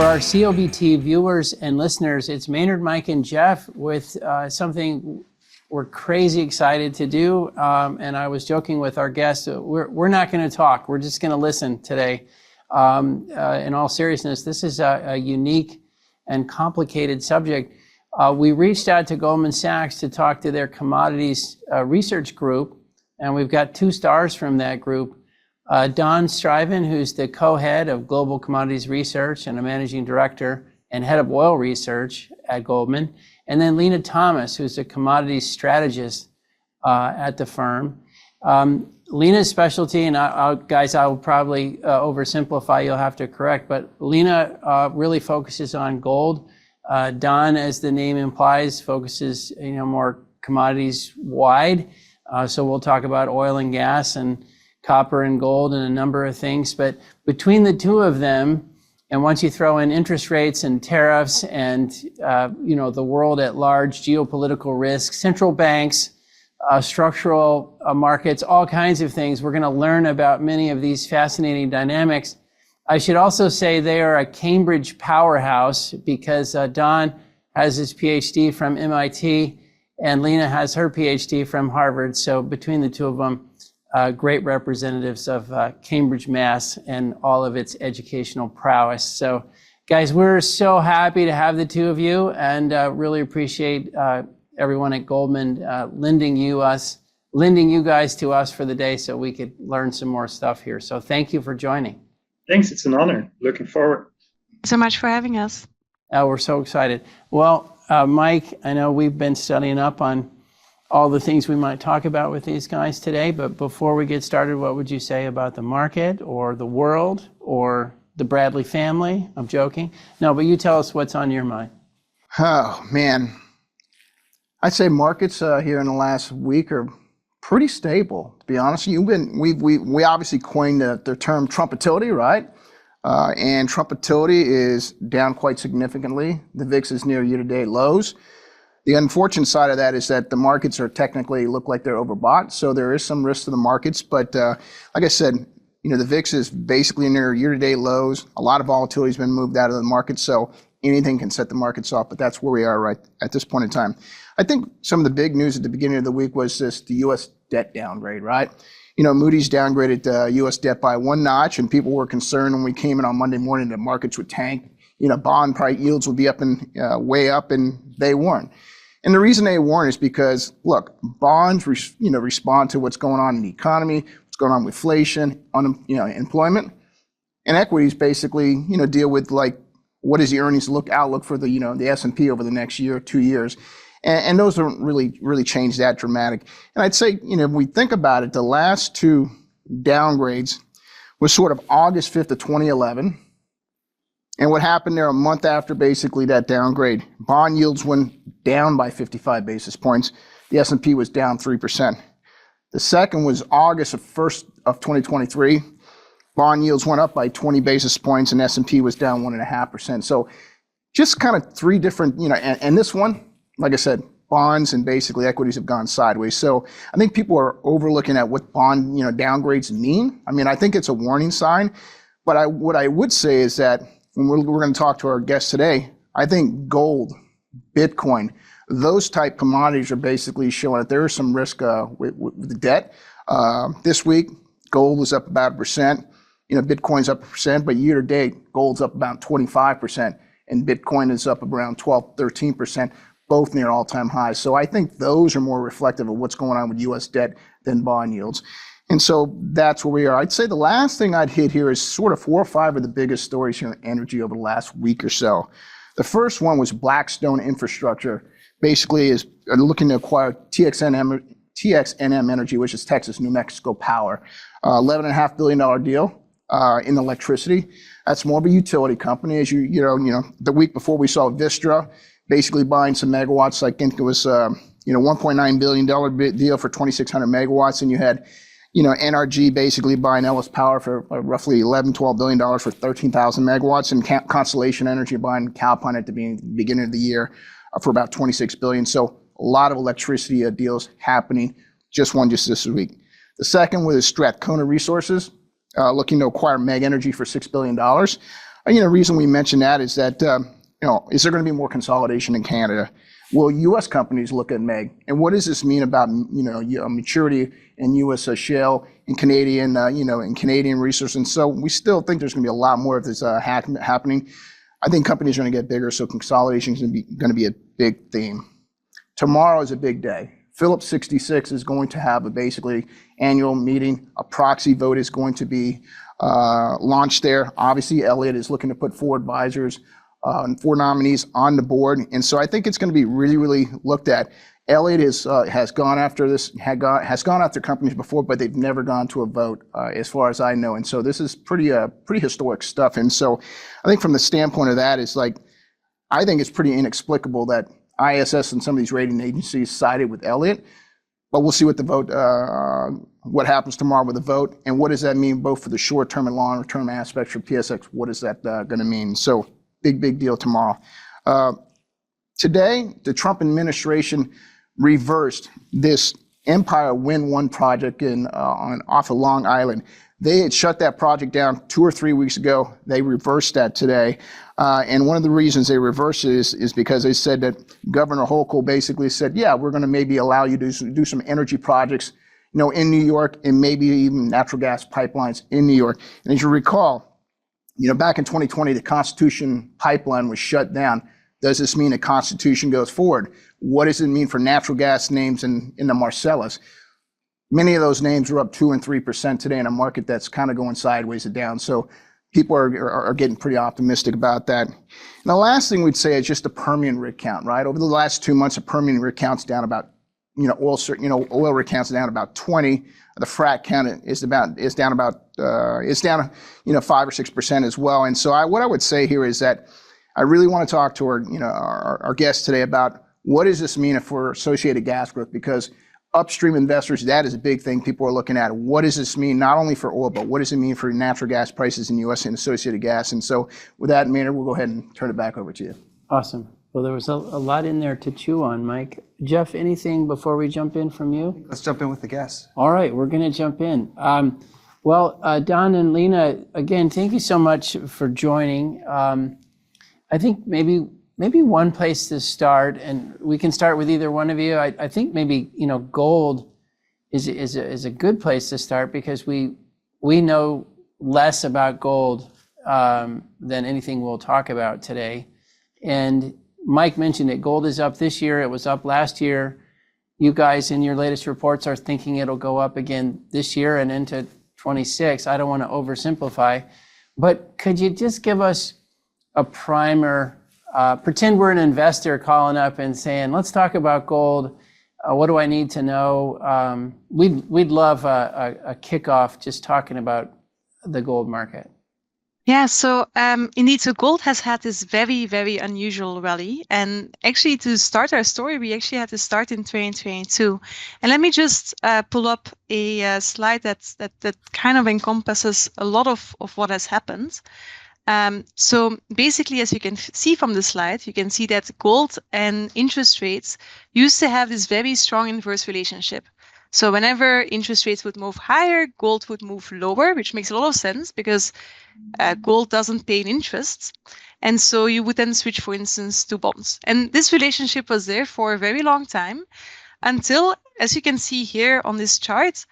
our COBT viewers and listeners, it's Maynard, Mike, and Jeff with something we're crazy excited to do. And I was joking with our guests, we're not going to talk. We're just going to listen today. In all seriousness, this is a unique and complicated subject. We reached out to Goldman Sachs to talk to their commodities research group, and we've got 2 stars from that group. Daan Struyven, who's the co-head of Global Commodities Research and a managing director and head of oil research at Goldman. And then Lina Thomas, who's a commodities strategist at the firm. Lina's specialty, and guys, I will probably oversimplify, you'll have to correct, but Lina really focuses on gold. Daan, as the name implies, focuses more commodities wide. So we'll talk about oil and gas and copper and gold and a number of things. But between the 2 of them, and once you throw in interest rates and tariffs and the world at large, geopolitical risks, central banks, structural markets, all kinds of things, we're going to learn about many of these fascinating dynamics. I should also say they are a Cambridge powerhouse because Daan has his Ph.D. from MIT and Lina has her Ph.D. from Harvard. So between the 2 of them, great representatives of Cambridge, Mass, and all of its educational prowess. So, guys, we're so happy to have the 2 of you, and really appreciate everyone at Goldman lending you guys to us for the day, so we could learn some more stuff here. So, thank you for joining. Thanks. It's an honor. Looking forward. So much for having us. We're so excited. Well, Mike, I know we've been studying up on all the things we might talk about with these guys today, but before we get started, what would you say about the market or the world or the Bradley family? I'm joking. No, but you tell us what's on your mind. Oh, man. I'd say markets here in the last week are pretty stable, to be honest. We obviously coined the term Trumpitility, right? And Trumpitility is down quite significantly. The VIX is near year-to-date lows. The unfortunate side of that is that the markets are technically look like they're overbought, so there is some risk to the markets. But like I said, the VIX is basically near year-to-date lows. A lot of volatility has been moved out of the market, so anything can set the markets off. But that's where we are right at this point in time. I think some of the big news at the beginning of the week was the U.S. debt downgrade, right? Moody's downgraded U.S. debt by 1 notch, and people were concerned when we came in on Monday morning that markets would tank. Bond price yields would be up and way up, and they weren't. And the reason they weren't is because, look, bonds respond to what's going on in the economy, what's going on with inflation, employment, and equities basically, deal with like what is the earnings outlook for the the S&P over the next year, 2 years, and those don't really change that dramatic. And I'd say if we think about it, the last 2 downgrades was sort of August 5th of 2011. And what happened there a month after basically that downgrade, bond yields went down by 55 basis points. The S&P was down 3%. The second was August 1st of 2023. Bond yields went up by 20 basis points and S&P was down 1.5%. So just kind of 3 different, and this one, like I said, bonds and basically equities have gone sideways. So I think people are overlooking at what bond, downgrades mean. I mean, I think it's a warning sign, but what I would say is that when we're going to talk to our guests today, I think gold, Bitcoin, those type commodities are basically showing that there is some risk with the debt. This week, gold was up about 1%. Bitcoin's up 1%, but year to date, gold's up about 25%, and Bitcoin is up around 13%, both near all-time highs. So I think those are more reflective of what's going on with U.S. debt than bond yields. And so that's where we are. I'd say the last thing I'd hit here is sort of 4 or 5 of the biggest stories here in energy over the last week or so. The first one was Blackstone Infrastructure, basically is looking to acquire TXNM Energy, which is Texas New Mexico Power, $11.5 billion deal in electricity. That's more of a utility company. As the week before we saw Vistra basically buying some megawatts. I think it was $1.9 billion deal for 2,600 megawatts, and you had NRG basically buying Ellis Power for roughly $12 billion for 13,000 megawatts, and Constellation Energy buying Calpine at the beginning of the year for about $26 billion. So a lot of electricity deals happening. Just this week. The second was Strathcona Resources, looking to acquire Meg Energy for $6 billion. reason we mention that is that, is there going to be more consolidation in Canada? Will U.S. companies look at MEG? And what does this mean about, maturity in U.S. shale and Canadian, and Canadian resources? And so we still think there's going to be a lot more of this happening. I think companies are going to get bigger, so consolidation is going to be a big theme. Tomorrow is a big day. Phillips 66 is going to have a basically annual meeting. A proxy vote is going to be launched there. Obviously, Elliott is looking to put four advisors and four nominees on the board, and so I think it's going to be really, really looked at. Elliott has gone after this, has gone after companies before, but they've never gone to a vote, as far as I know. And so this is pretty historic stuff. And so I think from the standpoint of that, I think it's pretty inexplicable that ISS and some of these rating agencies sided with Elliott. But we'll see what the vote, what happens tomorrow with the vote, and what does that mean both for the short-term and long-term aspects for PSX? What is that going to mean? So big deal tomorrow. Today, the Trump administration reversed this Empire Wind 1 project off of Long Island. They had shut that project down 2 or 3 weeks ago. They reversed that today. And one of the reasons they reversed it is because they said that Governor Hochul basically said, yeah, we're going to maybe allow you to do some energy projects, in New York, and maybe even natural gas pipelines in New York. And as you recall, back in 2020, the Constitution pipeline was shut down. Does this mean the Constitution goes forward? What does it mean for natural gas names in the Marcellus? Many of those names are up 2 and 3% today in a market that's kind of going sideways and down. So people are getting pretty optimistic about that. And the last thing we'd say is just the Permian rig count, right? Over the last 2 months, the Permian rig count's down about, oil rig count's down about 20. The frac count is down 5 or 6% as well. And so what I would say here is that I really want to talk to our guests today about what does this mean for associated gas growth, because upstream investors, that is a big thing people are looking at. What does this mean not only for oil, but what does it mean for natural gas prices in the U.S. and associated gas? And so with that, Maynard, we'll go ahead and turn it back over to you. Awesome. Well, there was a lot in there to chew on, Mike. Jeff, anything before we jump in from you? Let's jump in with the guests. All right, we're going to jump in. Daan and Lina, again, thank you so much for joining. I think maybe one place to start, and we can start with either one of you. I think maybe gold is a good place to start, because we know less about gold than anything we'll talk about today. And Mike mentioned it. Gold is up this year. It was up last year. You guys in your latest reports are thinking it'll go up again this year and into 26. I don't want to oversimplify, but could you just give us a primer? Pretend we're an investor calling up and saying, let's talk about gold. What do I need to know? We'd love a kickoff just talking about the gold market. Yeah, so indeed, so gold has had this very, very unusual rally. And actually, to start our story, we actually had to start in 2022. And let me just pull up a slide that kind of encompasses a lot of what has happened. So basically, as you can see from the slide, you can see that gold and interest rates used to have this very strong inverse relationship. So whenever interest rates would move higher, gold would move lower, which makes a lot of sense because gold doesn't pay in interest. And so you would then switch, for instance, to bonds. And this relationship was there for a very long time until, as you can see here on this chart,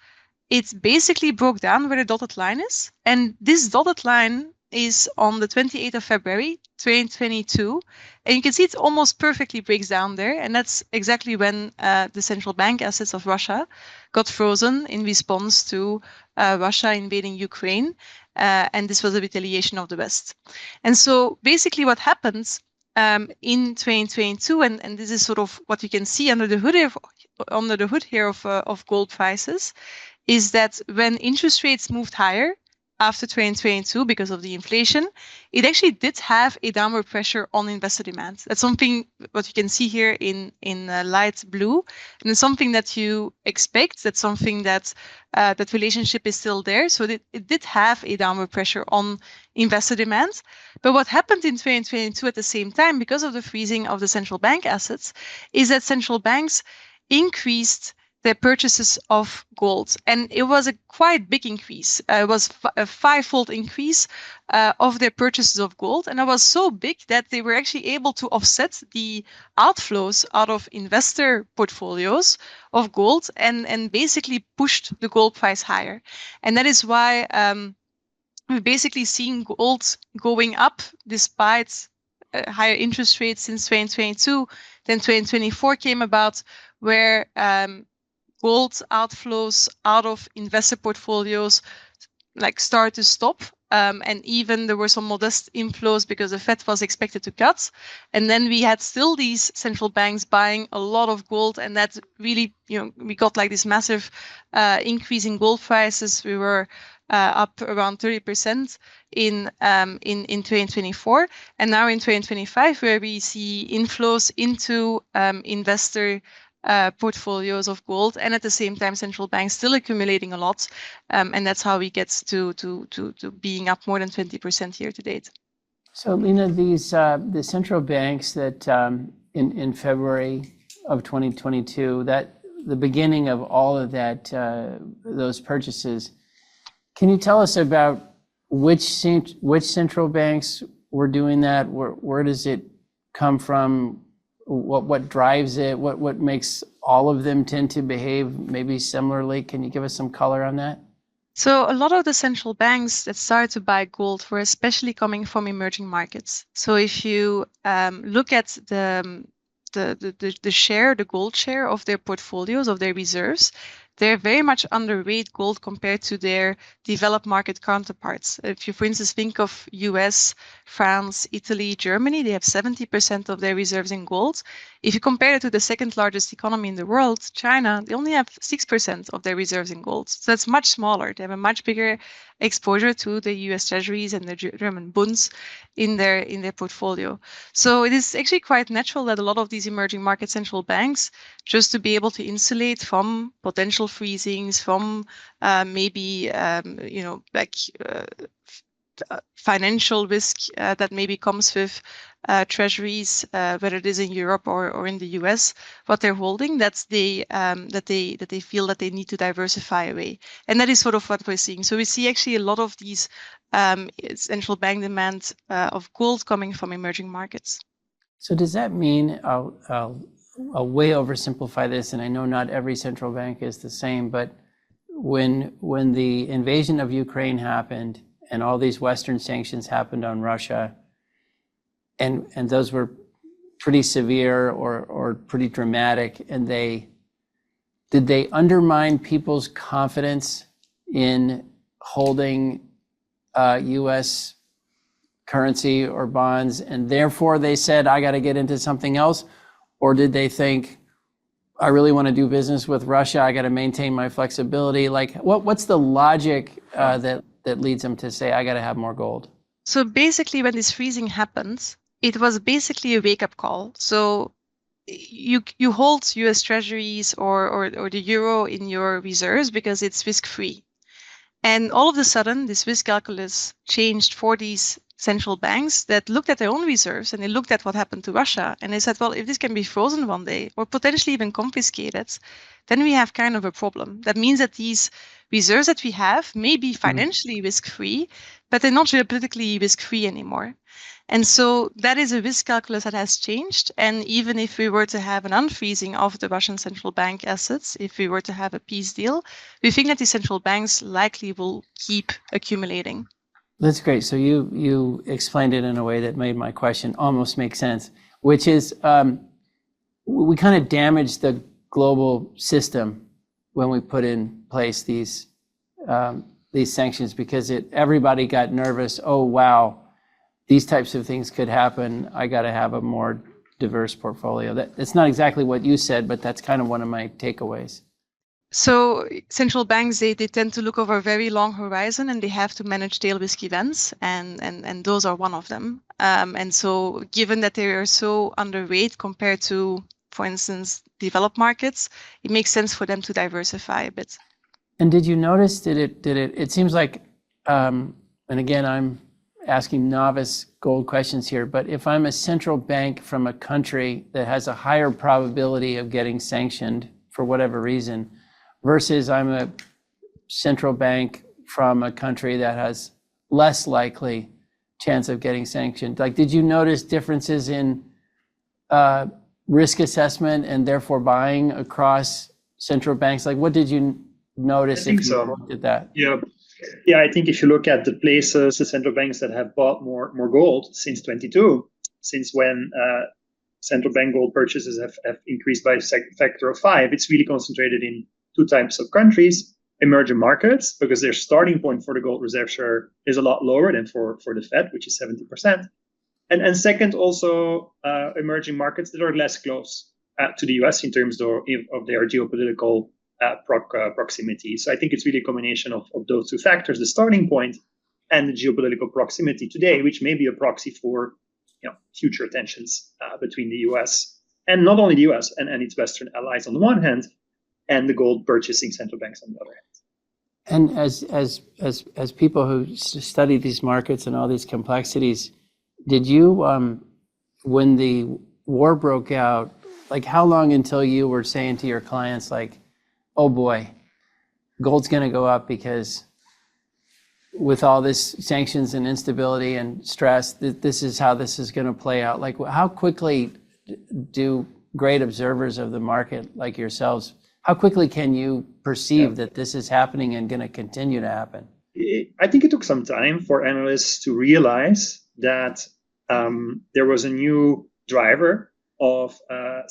it basically broke down where the dotted line is. And this dotted line is on the 28th of February, 2022. And you can see it almost perfectly breaks down there. And that's exactly when the central bank assets of Russia got frozen in response to Russia invading Ukraine. And this was a retaliation of the West. And so basically what happens in 2022, and this is sort of what you can see under the hood here of gold prices, is that when interest rates moved higher, after 2022, because of the inflation, it actually did have a downward pressure on investor demand. That's something what you can see here in light blue, and it's something that you expect. That's something that that relationship is still there. So it did have a downward pressure on investor demand. But what happened in 2022 at the same time, because of the freezing of the central bank assets, is that central banks increased their purchases of gold. And it was a quite big increase. It was a five-fold increase of their purchases of gold. And it was so big that they were actually able to offset the outflows out of investor portfolios of gold and basically pushed the gold price higher. And that is why we've basically seen gold going up despite higher interest rates since 2022. Then 2024 came about, where gold outflows out of investor portfolios start to stop. And even there were some modest inflows because the Fed was expected to cut. And then we had still these central banks buying a lot of gold. And that really, we got this massive increase in gold prices. We were up around 30% in 2024. And now in 2025, where we see inflows into investor portfolios of gold, and at the same time central banks still accumulating a lot, and that's how we get to being up more than 20% year to date. So Lina, these the central banks that in February of 2022, that the beginning of all of that those purchases, can you tell us about which central banks were doing that? Where does it come from? What drives it? What makes all of them tend to behave maybe similarly? Can you give us some color on that? So a lot of the central banks that started to buy gold were especially coming from emerging markets. So if you look at the share, the gold share of their portfolios, of their reserves, they're very much underweight gold compared to their developed market counterparts. If you, for instance, think of US, France, Italy, Germany, they have 70% of their reserves in gold. If you compare it to the second largest economy in the world, China, they only have 6% of their reserves in gold. So that's much smaller. They have a much bigger exposure to the US treasuries and the German bonds in their portfolio. So it is actually quite natural that a lot of these emerging market central banks, just to be able to insulate from potential freezings, from maybe financial risk that maybe comes with treasuries, whether it is in Europe or in the US, what they're holding, that they feel that they need to diversify away, and that is sort of what we're seeing. So we see actually a lot of these central bank demand of gold coming from emerging markets. So does that mean, I'll way oversimplify this, and I know not every central bank is the same, but when the invasion of Ukraine happened and all these Western sanctions happened on Russia, and those were pretty severe or pretty dramatic, and did they undermine people's confidence in holding US currency or bonds, and therefore they said, I got to get into something else? Or did they think, I really want to do business with Russia, I got to maintain my flexibility? What's the logic that leads them to say, I got to have more gold? So basically, when this freezing happened, it was basically a wake-up call. So you hold US treasuries or the euro in your reserves because it's risk-free. And all of a sudden, this risk calculus changed for these central banks that looked at their own reserves, and they looked at what happened to Russia, and they said, well, if this can be frozen one day or potentially even confiscated, then we have kind of a problem. That means that these reserves that we have may be financially risk-free, but they're not geopolitically risk-free anymore. And so that is a risk calculus that has changed. And even if we were to have an unfreezing of the Russian central bank assets, if we were to have a peace deal, we think that the central banks likely will keep accumulating. That's great. So you explained it in a way that made my question almost make sense, which is we kind of damaged the global system when we put in place these sanctions, because everybody got nervous. Oh, wow, these types of things could happen. I got to have a more diverse portfolio. That's not exactly what you said, but that's kind of one of my takeaways. So central banks, they tend to look over a very long horizon, and they have to manage tail risk events, and those are one of them. And so given that they are so underweight compared to, for instance, developed markets, it makes sense for them to diversify a bit. And did you notice, it seems like, and again, I'm asking novice gold questions here, but if I'm a central bank from a country that has a higher probability of getting sanctioned for whatever reason, versus I'm a central bank from a country that has less likely chance of getting sanctioned. Like, did you notice differences in risk assessment and therefore buying across central banks? Like, what did you notice if you looked at that? Yeah, I think if you look at the places, the central banks that have bought more gold since 22, since when central bank gold purchases have increased by a factor of 5, it's really concentrated in 2 types of countries: emerging markets, because their starting point for the gold reserve share is a lot lower than for the Fed, which is 70%. And second, also emerging markets that are less close to the US in terms of their geopolitical proximity. So I think it's really a combination of those 2 factors: the starting point and the geopolitical proximity today, which may be a proxy for future tensions between the US and not only the US and its Western allies on the one hand, and the gold purchasing central banks on the other hand. And as people who study these markets and all these complexities, did you, when the war broke out, like how long until you were saying to your clients, like, oh boy, gold's going to go up because with all this sanctions and instability and stress, this is how this is going to play out? Like, how quickly do great observers of the market like yourselves, how quickly can you perceive that this is happening and going to continue to happen? I think it took some time for analysts to realize that there was a new driver of a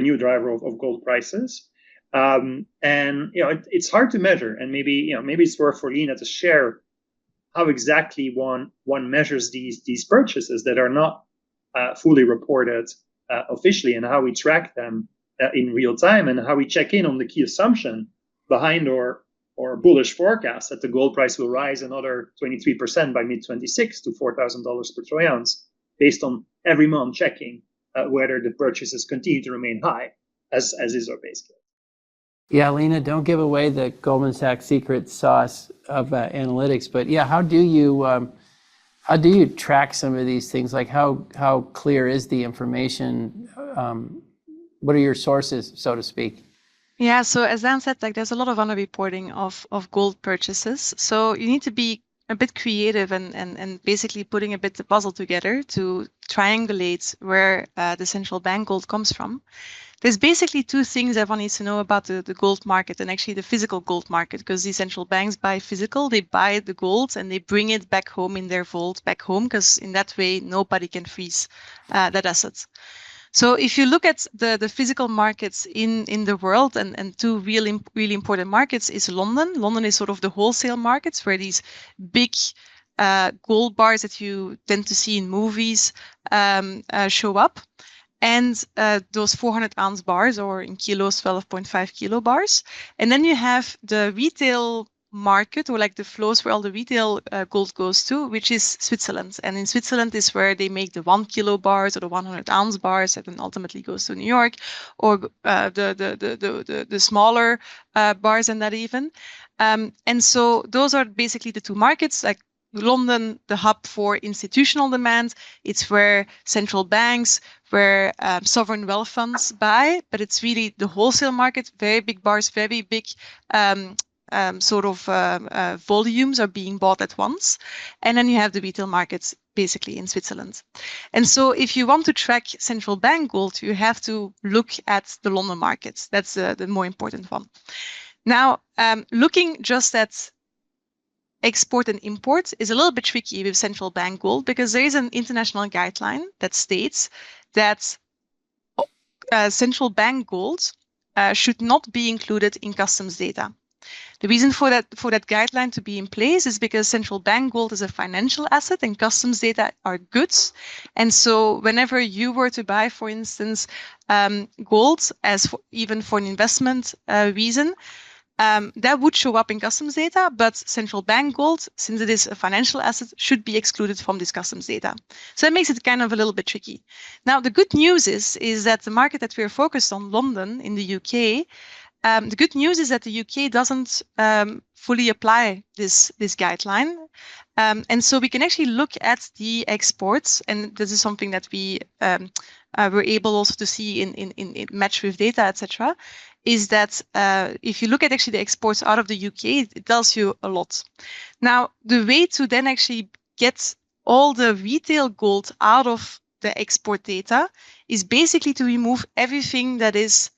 new driver of gold prices. And it's hard to measure, and maybe it's worth for Lina to share how exactly one measures these purchases that are not fully reported officially, and how we track them in real time, and how we check in on the key assumption behind our bullish forecast that the gold price will rise another 23% by mid-26 to $4,000 per troy ounce, based on every month checking whether the purchases continue to remain high, as is our base case. Yeah, Lina, don't give away the Goldman Sachs secret sauce of analytics, but yeah, how do you track some of these things? Like, how clear is the information? What are your sources, so to speak? Yeah, so as Dan said, like there's a lot of underreporting of gold purchases. So you need to be a bit creative and basically putting a bit the puzzle together to triangulate where the central bank gold comes from. There's basically 2 things everyone needs to know about the gold market, and actually the physical gold market, because these central banks buy physical, they buy the gold and they bring it back home in their vault back home, because in that way nobody can freeze that asset. So if you look at the physical markets in the world, and 2 really important markets is London. London is sort of the wholesale markets where these big gold bars that you tend to see in movies show up. And those 400-ounce bars, or in kilos, 12.5 kilo bars. And then you have the retail market, or like the flows where all the retail gold goes to, which is Switzerland. And in Switzerland is where they make the 1 kilo bars or the 100-ounce bars that then ultimately goes to New York, or the smaller bars than that even. And so those are basically the 2 markets. Like London, the hub for institutional demand. It's where central banks, where sovereign wealth funds buy, but it's really the wholesale market, very big bars, very big volumes are being bought at once. And then you have the retail markets basically in Switzerland. And so if you want to track central bank gold, you have to look at the London markets. That's the more important one. Now, looking just at export and import is a little bit tricky with central bank gold, because there is an international guideline that states that central bank gold should not be included in customs data. The reason for that guideline to be in place is because central bank gold is a financial asset and customs data are goods. And so whenever you were to buy, for instance, gold even for an investment reason, that would show up in customs data, but central bank gold, since it is a financial asset, should be excluded from this customs data. So that makes it kind of a little bit tricky. Now, the good news is that the market that we're focused on, London in the UK, the good news is that the UK doesn't fully apply this guideline. And so we can actually look at the exports, and this is something that we were able also to see in match with data, etc. Is that if you look at actually the exports out of the UK, it tells you a lot. Now, the way to then actually get all the retail gold out of the export data is basically to remove everything that is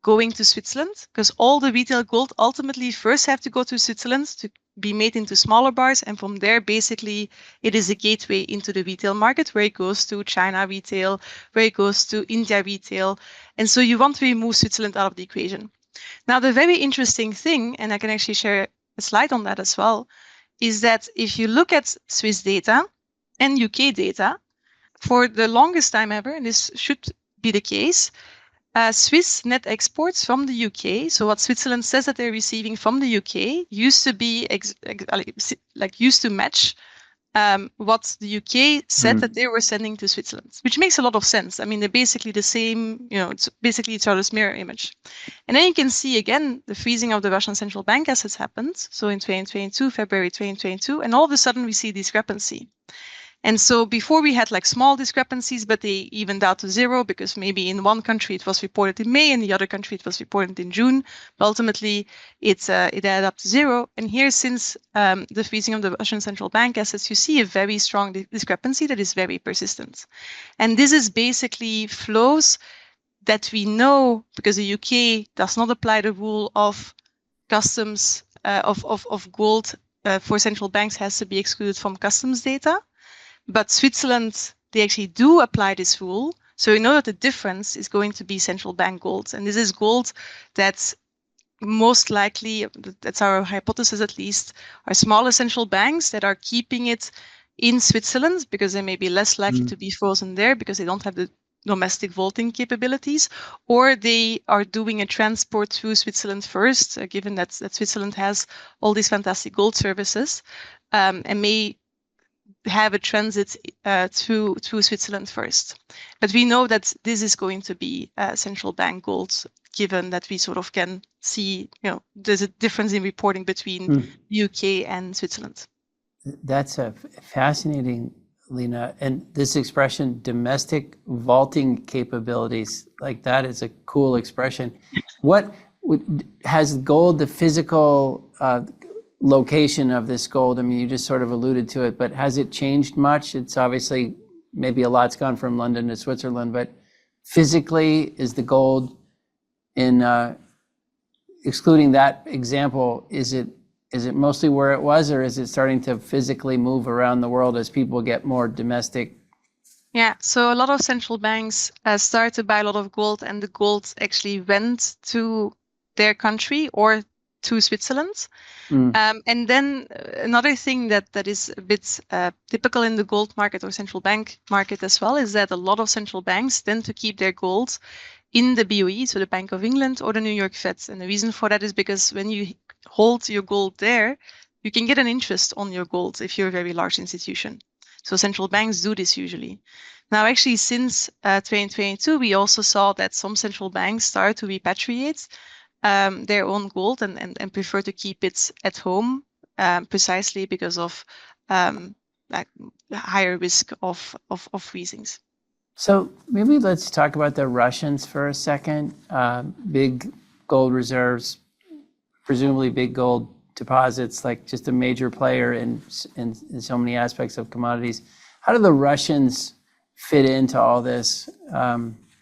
going to Switzerland, because all the retail gold ultimately first have to go to Switzerland to be made into smaller bars, and from there basically it is a gateway into the retail market where it goes to China retail, where it goes to India retail, and so you want to remove Switzerland out of the equation. Now, the very interesting thing, and I can actually share a slide on that as well, is that if you look at Swiss data and UK data, for the longest time ever, and this should be the case, Swiss net exports from the UK, so what Switzerland says that they're receiving from the UK, used to be used to match what the UK said that they were sending to Switzerland, which makes a lot of sense. I mean, they're basically the same, it's basically each other's mirror image. And then you can see again the freezing of the Russian central bank assets happened. So in 2022, February 2022, and all of a sudden we see discrepancy. And so before we had like small discrepancies, but they evened out to zero because maybe in one country it was reported in May, in the other country it was reported in June. But ultimately, it added up to zero. And here, since the freezing of the Russian central bank assets, you see a very strong discrepancy that is very persistent. And this is basically flows that we know because the UK does not apply the rule of customs of gold for central banks has to be excluded from customs data. But Switzerland, they actually do apply this rule. So we know that the difference is going to be central bank gold. And this is gold that's most likely, that's our hypothesis at least, are smaller central banks that are keeping it in Switzerland because they may be less likely to be frozen there because they don't have the domestic vaulting capabilities, or they are doing a transport through Switzerland first, given that Switzerland has all these fantastic gold services, and may have a transit through Switzerland first. But we know that this is going to be central bank gold, given that we sort of can see, there's a difference in reporting between UK and Switzerland. That's a fascinating, Lina. And this expression, domestic vaulting capabilities, like that is a cool expression. What has gold, the physical location of this gold? I mean, you just sort of alluded to it, but has it changed much? It's obviously, maybe a lot's gone from London to Switzerland, but physically, is the gold in, excluding that example, is it mostly where it was, or is it starting to physically move around the world as people get more domestic? Yeah, so a lot of central banks started to buy a lot of gold, and the gold actually went to their country or to Switzerland. And then another thing that is a bit typical in the gold market or central bank market as well is that a lot of central banks tend to keep their gold in the BOE, so the Bank of England or the New York Fed. And the reason for that is because when you hold your gold there, you can get an interest on your gold if you're a very large institution. So central banks do this usually. Now, actually, since 2022, we also saw that some central banks start to repatriate their own gold and prefer to keep it at home, precisely because of higher risk of freezings. So maybe let's talk about the Russians for a second. Big gold reserves, presumably big gold deposits, like just a major player in so many aspects of commodities. How do the Russians fit into all this?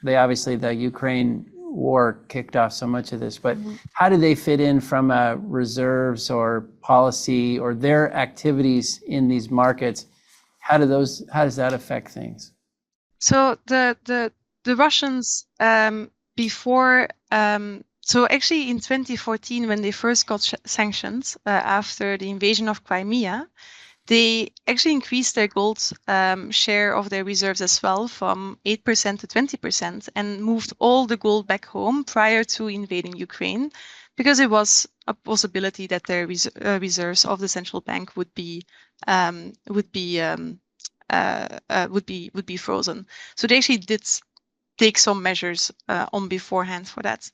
They obviously, the Ukraine war kicked off so much of this, but how do they fit in from a reserves or policy or their activities in these markets? How does that affect things? So the Russians before, so actually in 2014, when they first got sanctions after the invasion of Crimea, they actually increased their gold share of their reserves as well from 8% to 20% and moved all the gold back home prior to invading Ukraine, because it was a possibility that their reserves of the central bank would be frozen. So they actually did take some measures on beforehand for that.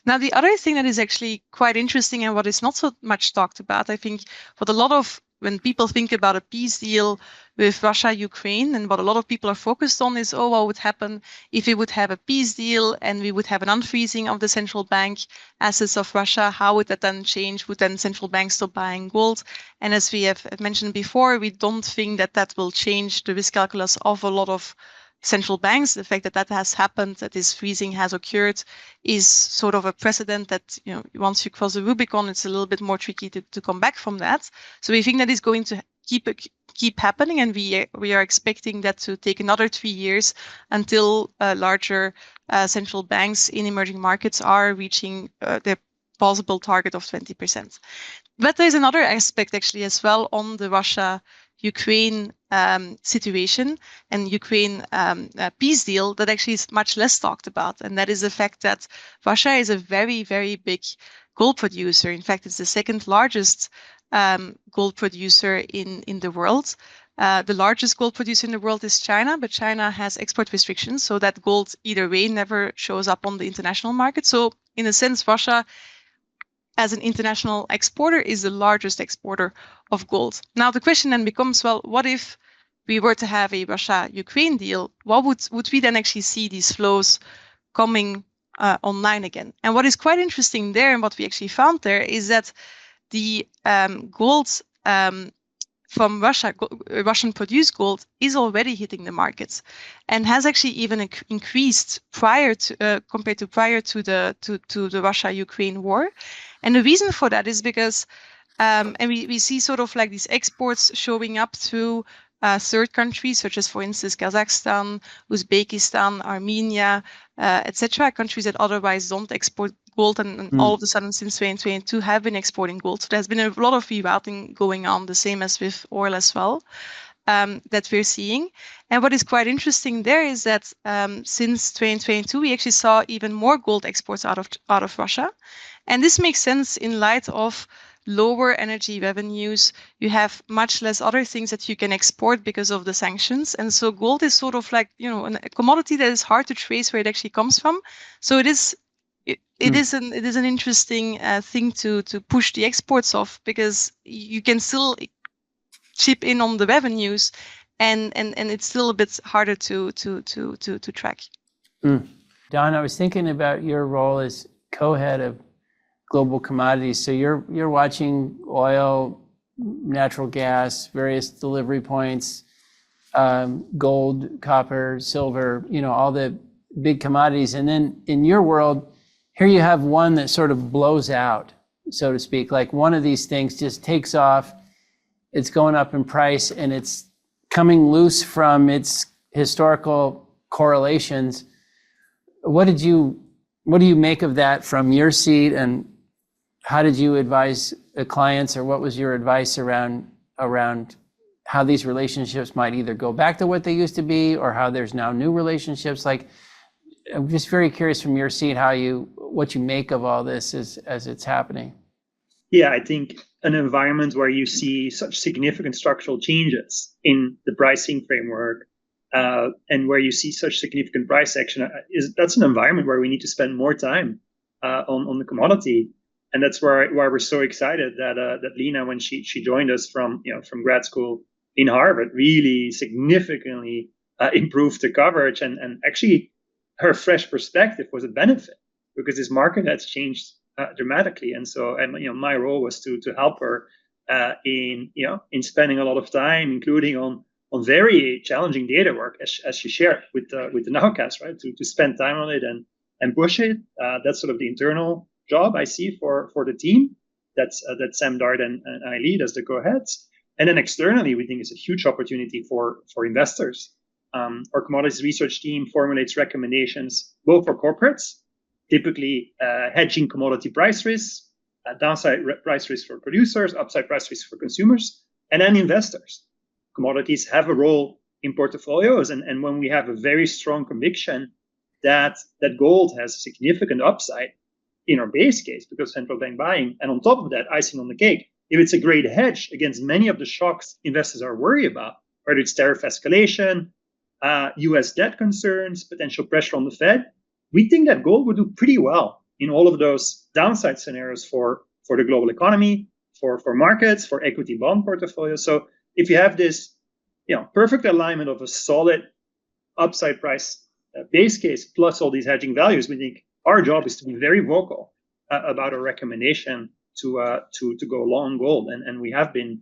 Now, the other thing that is actually quite interesting and what is not so much talked about, I think what a lot of when people think about a peace deal with Russia, Ukraine, and what a lot of people are focused on is, oh, what would happen if we would have a peace deal and we would have an unfreezing of the central bank assets of Russia? How would that then change? Would then central banks stop buying gold? And as we have mentioned before, we don't think that that will change the risk calculus of a lot of central banks. The fact that that has happened, that this freezing has occurred, is sort of a precedent that, once you cross the Rubicon, it's a little bit more tricky to come back from that. So we think that is going to keep happening, and we are expecting that to take another 3 years until larger central banks in emerging markets are reaching their possible target of 20%. But there's another aspect actually as well on the Russia-Ukraine situation and Ukraine peace deal that actually is much less talked about. And that is the fact that Russia is a very, very big gold producer. In fact, it's the second largest gold producer in the world. The largest gold producer in the world is China, but China has export restrictions, so that gold either way never shows up on the international market. So in a sense, Russia as an international exporter is the largest exporter of gold. Now the question then becomes, well, what if we were to have a Russia-Ukraine deal? What would we then actually see these flows coming online again? And what is quite interesting there, and what we actually found there, is that the gold from Russia, Russian-produced gold, is already hitting the markets, and has actually even increased compared to prior to the Russia-Ukraine war. And the reason for that is because, and we see sort of like these exports showing up through third countries, such as, for instance, Kazakhstan, Uzbekistan, Armenia, etc., countries that otherwise don't export gold, and all of a sudden since 2022 have been exporting gold. So there's been a lot of rerouting going on, the same as with oil as well, that we're seeing. And what is quite interesting there is that since 2022, we actually saw even more gold exports out of Russia. And this makes sense in light of lower energy revenues. You have much less other things that you can export because of the sanctions. And so gold is sort of like, a commodity that is hard to trace where it actually comes from. So it is an interesting thing to push the exports of, because you can still chip in on the revenues, and it's still a bit harder to track. Daan, I was thinking about your role as co-head of global commodities. So you're watching oil, natural gas, various delivery points, gold, copper, silver, all the big commodities. And then in your world, here you have one that sort of blows out, so to speak. Like one of these things just takes off, it's going up in price, and it's coming loose from its historical correlations. What do you make of that from your seat, and how did you advise the clients, or what was your advice around how these relationships might either go back to what they used to be, or how there's now new relationships? Like, I'm just very curious from your seat what you make of all this as it's happening. Yeah, I think an environment where you see such significant structural changes in the pricing framework, and where you see such significant price action, that's an environment where we need to spend more time on the commodity. And that's why we're so excited that Lina, when she joined us from grad school in Harvard, really significantly improved the coverage, and actually her fresh perspective was a benefit, because this market has changed dramatically. And so, my role was to help her in spending a lot of time, including on very challenging data work, as she shared with the nowcast, right? To spend time on it and push it. That's sort of the internal job I see for the team. That Sam Dart and I lead as the co-heads. And then externally, we think it's a huge opportunity for investors. Our commodities research team formulates recommendations both for corporates, typically hedging commodity price risks, downside price risk for producers, upside price risk for consumers, and then investors. Commodities have a role in portfolios, and when we have a very strong conviction that gold has significant upside in our base case because of central bank buying, and on top of that, icing on the cake, if it's a great hedge against many of the shocks investors are worried about, whether it's tariff escalation, US debt concerns, potential pressure on the Fed, we think that gold would do pretty well in all of those downside scenarios for the global economy, for markets, for equity bond portfolios. So if you have this, perfect alignment of a solid upside price base case plus all these hedging values, we think our job is to be very vocal about a recommendation to go long gold, and we have been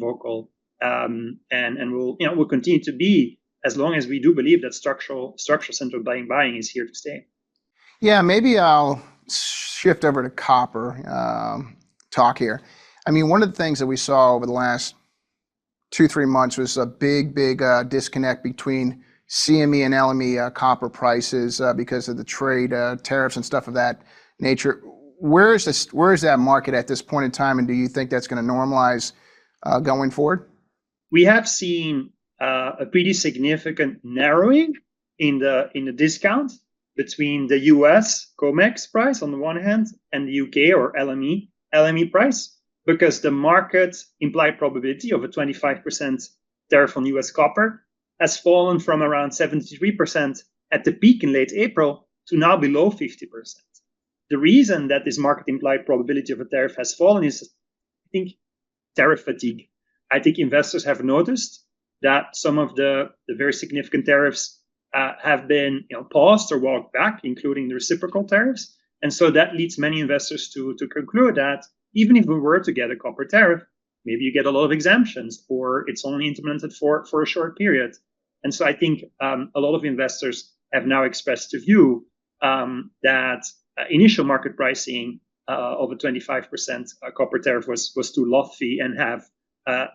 vocal, and we'll continue to be as long as we do believe that structural central bank buying is here to stay. Yeah, maybe I'll shift over to copper talk here. I mean, one of the things that we saw over the last 2-3 months was a big disconnect between CME and LME copper prices because of the trade tariffs and stuff of that nature. Where is that market at this point in time, and do you think that's going to normalize going forward? We have seen a pretty significant narrowing in the discount between the US COMEX price on the one hand and the UK or LME price, because the market implied probability of a 25% tariff on US copper has fallen from around 73% at the peak in late April to now below 50%. The reason that this market implied probability of a tariff has fallen is, I think, tariff fatigue. I think investors have noticed that some of the very significant tariffs have been paused or walked back, including the reciprocal tariffs. And so that leads many investors to conclude that even if we were to get a copper tariff, maybe you get a lot of exemptions or it's only implemented for a short period. And so I think a lot of investors have now expressed the view that initial market pricing of a 25% copper tariff was too lofty, and have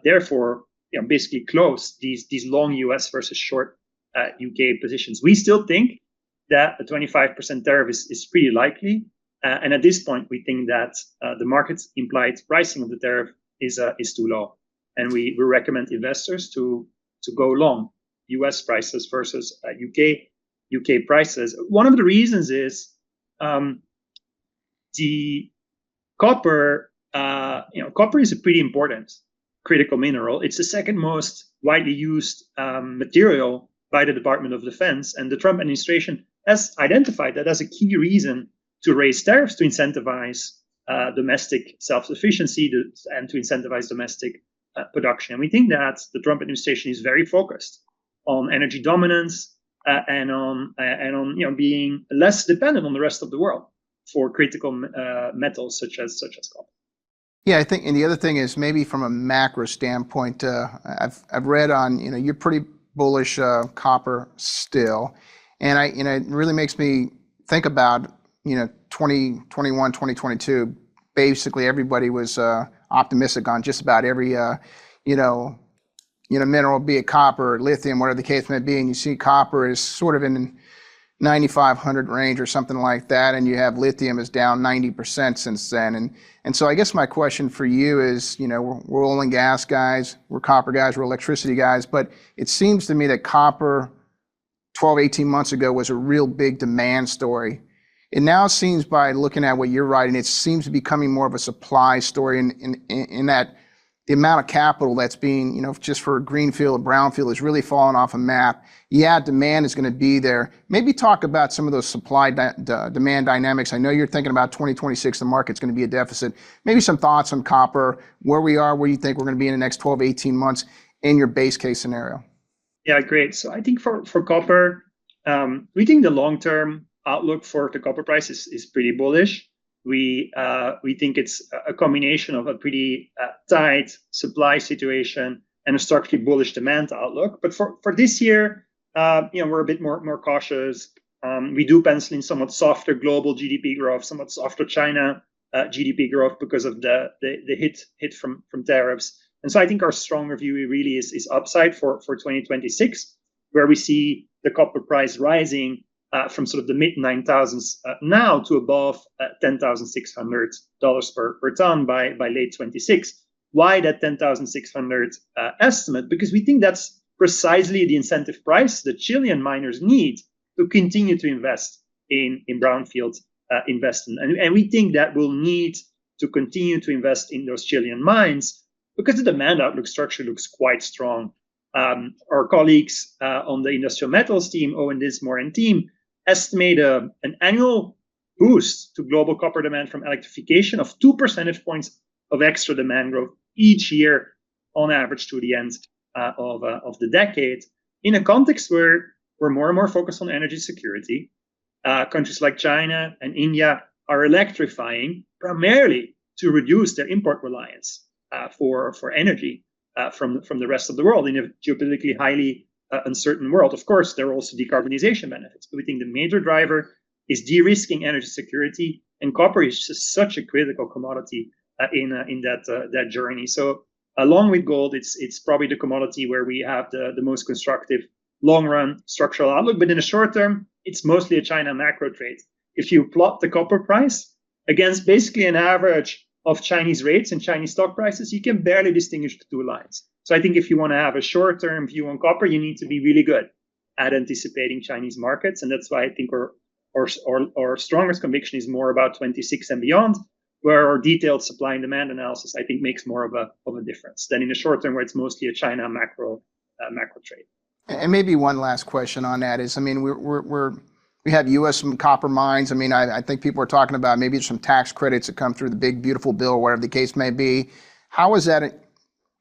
therefore basically closed these long US versus short UK positions. We still think that a 25% tariff is pretty likely, and at this point we think that the market's implied pricing of the tariff is too low, and we recommend investors to go long US prices versus UK prices. One of the reasons is the copper. Copper is a pretty important critical mineral. It's the second most widely used material by the Department of Defense, and the Trump administration has identified that as a key reason to raise tariffs to incentivize domestic self-sufficiency and to incentivize domestic production. And we think that the Trump administration is very focused on energy dominance and on being less dependent on the rest of the world for critical metals such as copper. Yeah, I think, and the other thing is maybe from a macro standpoint, I've read on, you're pretty bullish copper still, and it really makes me think about 2021, 2022. Basically, everybody was optimistic on just about every mineral, be it copper, lithium, whatever the case may be, and you see copper is sort of in 9,500 range or something like that, and you have lithium is down 90% since then. And so I guess my question for you is, we're oil and gas guys, we're copper guys, we're electricity guys, but it seems to me that copper 12, 18 months ago was a real big demand story. It now seems, by looking at what you're writing, it seems to be becoming more of a supply story in that the amount of capital that's being, just for greenfield or brownfield is really falling off a map. Yeah, demand is going to be there. Maybe talk about some of those supply demand dynamics. I know you're thinking about 2026, the market's going to be a deficit. Maybe some thoughts on copper, where we are, where you think we're going to be in the next 12, 18 months in your base case scenario. Yeah, great. So I think for copper, we think the long-term outlook for the copper price is pretty bullish. We think it's a combination of a pretty tight supply situation and a structurally bullish demand outlook. But for this year, we're a bit more cautious. We do pencil in somewhat softer global GDP growth, somewhat softer China GDP growth because of the hit from tariffs. And so I think our stronger view really is upside for 2026, where we see the copper price rising from sort of the mid 9,000s now to above $10,600 per ton by late 26. Why that 10,600 estimate? Because we think that's precisely the incentive price that Chilean miners need to continue to invest in brownfield investment. And we think that we'll need to continue to invest in those Chilean mines because the demand outlook structure looks quite strong. Our colleagues on the industrial metals team, Owen Dismore and team, estimate an annual boost to global copper demand from electrification of 2 percentage points of extra demand growth each year on average to the end of the decade, in a context where we're more and more focused on energy security. Countries like China and India are electrifying primarily to reduce their import reliance for energy from the rest of the world in a geopolitically highly uncertain world. Of course, there are also decarbonization benefits, but we think the major driver is de-risking energy security, and copper is just such a critical commodity in that journey. So along with gold, it's probably the commodity where we have the most constructive long-run structural outlook, but in the short term, it's mostly a China macro trade. If you plot the copper price against basically an average of Chinese rates and Chinese stock prices, you can barely distinguish the two lines. So I think if you want to have a short-term view on copper, you need to be really good at anticipating Chinese markets, and that's why I think our strongest conviction is more about 26 and beyond, where our detailed supply and demand analysis, I think, makes more of a difference than in the short term, where it's mostly a China macro trade. And maybe one last question on that is, I mean, we have U.S. copper mines. I mean, I think people are talking about maybe some tax credits that come through the big beautiful bill, whatever the case may be. How is that?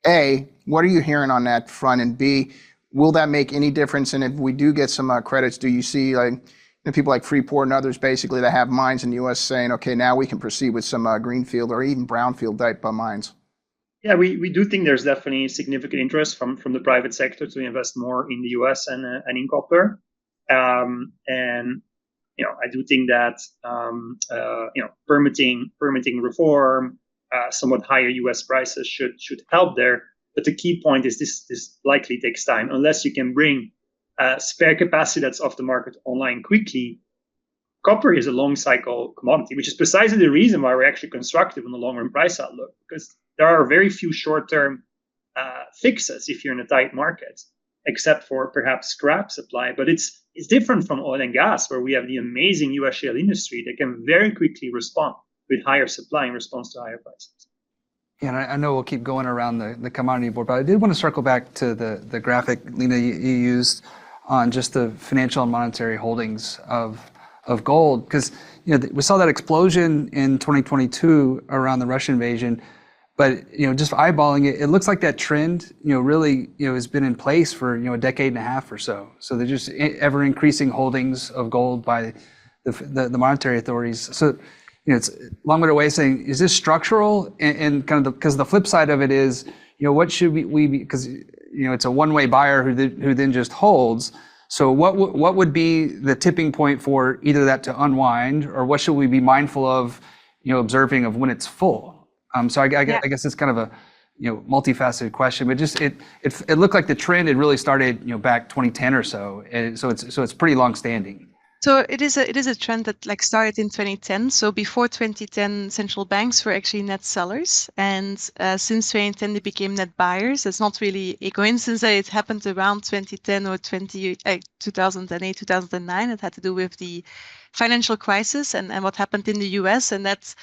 A, what are you hearing on that front? And B, will that make any difference? And if we do get some credits, do you see people like Freeport and others basically that have mines in the U.S. saying, okay, now we can proceed with some greenfield or even brownfield type mines? Yeah, we do think there's definitely significant interest from the private sector to invest more in the U.S. and in copper. And I do think that permitting reform, somewhat higher U.S. prices should help there. But the key point is this likely takes time unless you can bring spare capacity that's off the market online quickly. Copper is a long cycle commodity, which is precisely the reason why we're actually constructive on the long run price outlook, because there are very few short-term fixes if you're in a tight market, except for perhaps scrap supply. But it's different from oil and gas, where we have the amazing U.S. shale industry that can very quickly respond with higher supply in response to higher prices. Yeah, and I know we'll keep going around the commodity board, but I did want to circle back to the graphic, Lina, you used on just the financial and monetary holdings of gold, because we saw that explosion in 2022 around the Russian invasion. But just eyeballing it, it looks like that trend, really, has been in place for a decade and a half or so. So they're just ever increasing holdings of gold by the monetary authorities. So it's a long-winded way of saying, is this structural? And kind of because the flip side of it is, what should we be? Because it's a one-way buyer who then just holds. So what would be the tipping point for either that to unwind, or what should we be mindful of, observing of when it's full? So I guess it's kind of a multifaceted question, but just it looked like the trend had really started back 2010 or so, and so it's pretty long standing. So it is a trend that started in 2010. So before 2010, central banks were actually net sellers, and since 2010 they became net buyers. It's not really a coincidence that it happened around 2010 or 2008, 2009. It had to do with the financial crisis and what happened in the US, and that's.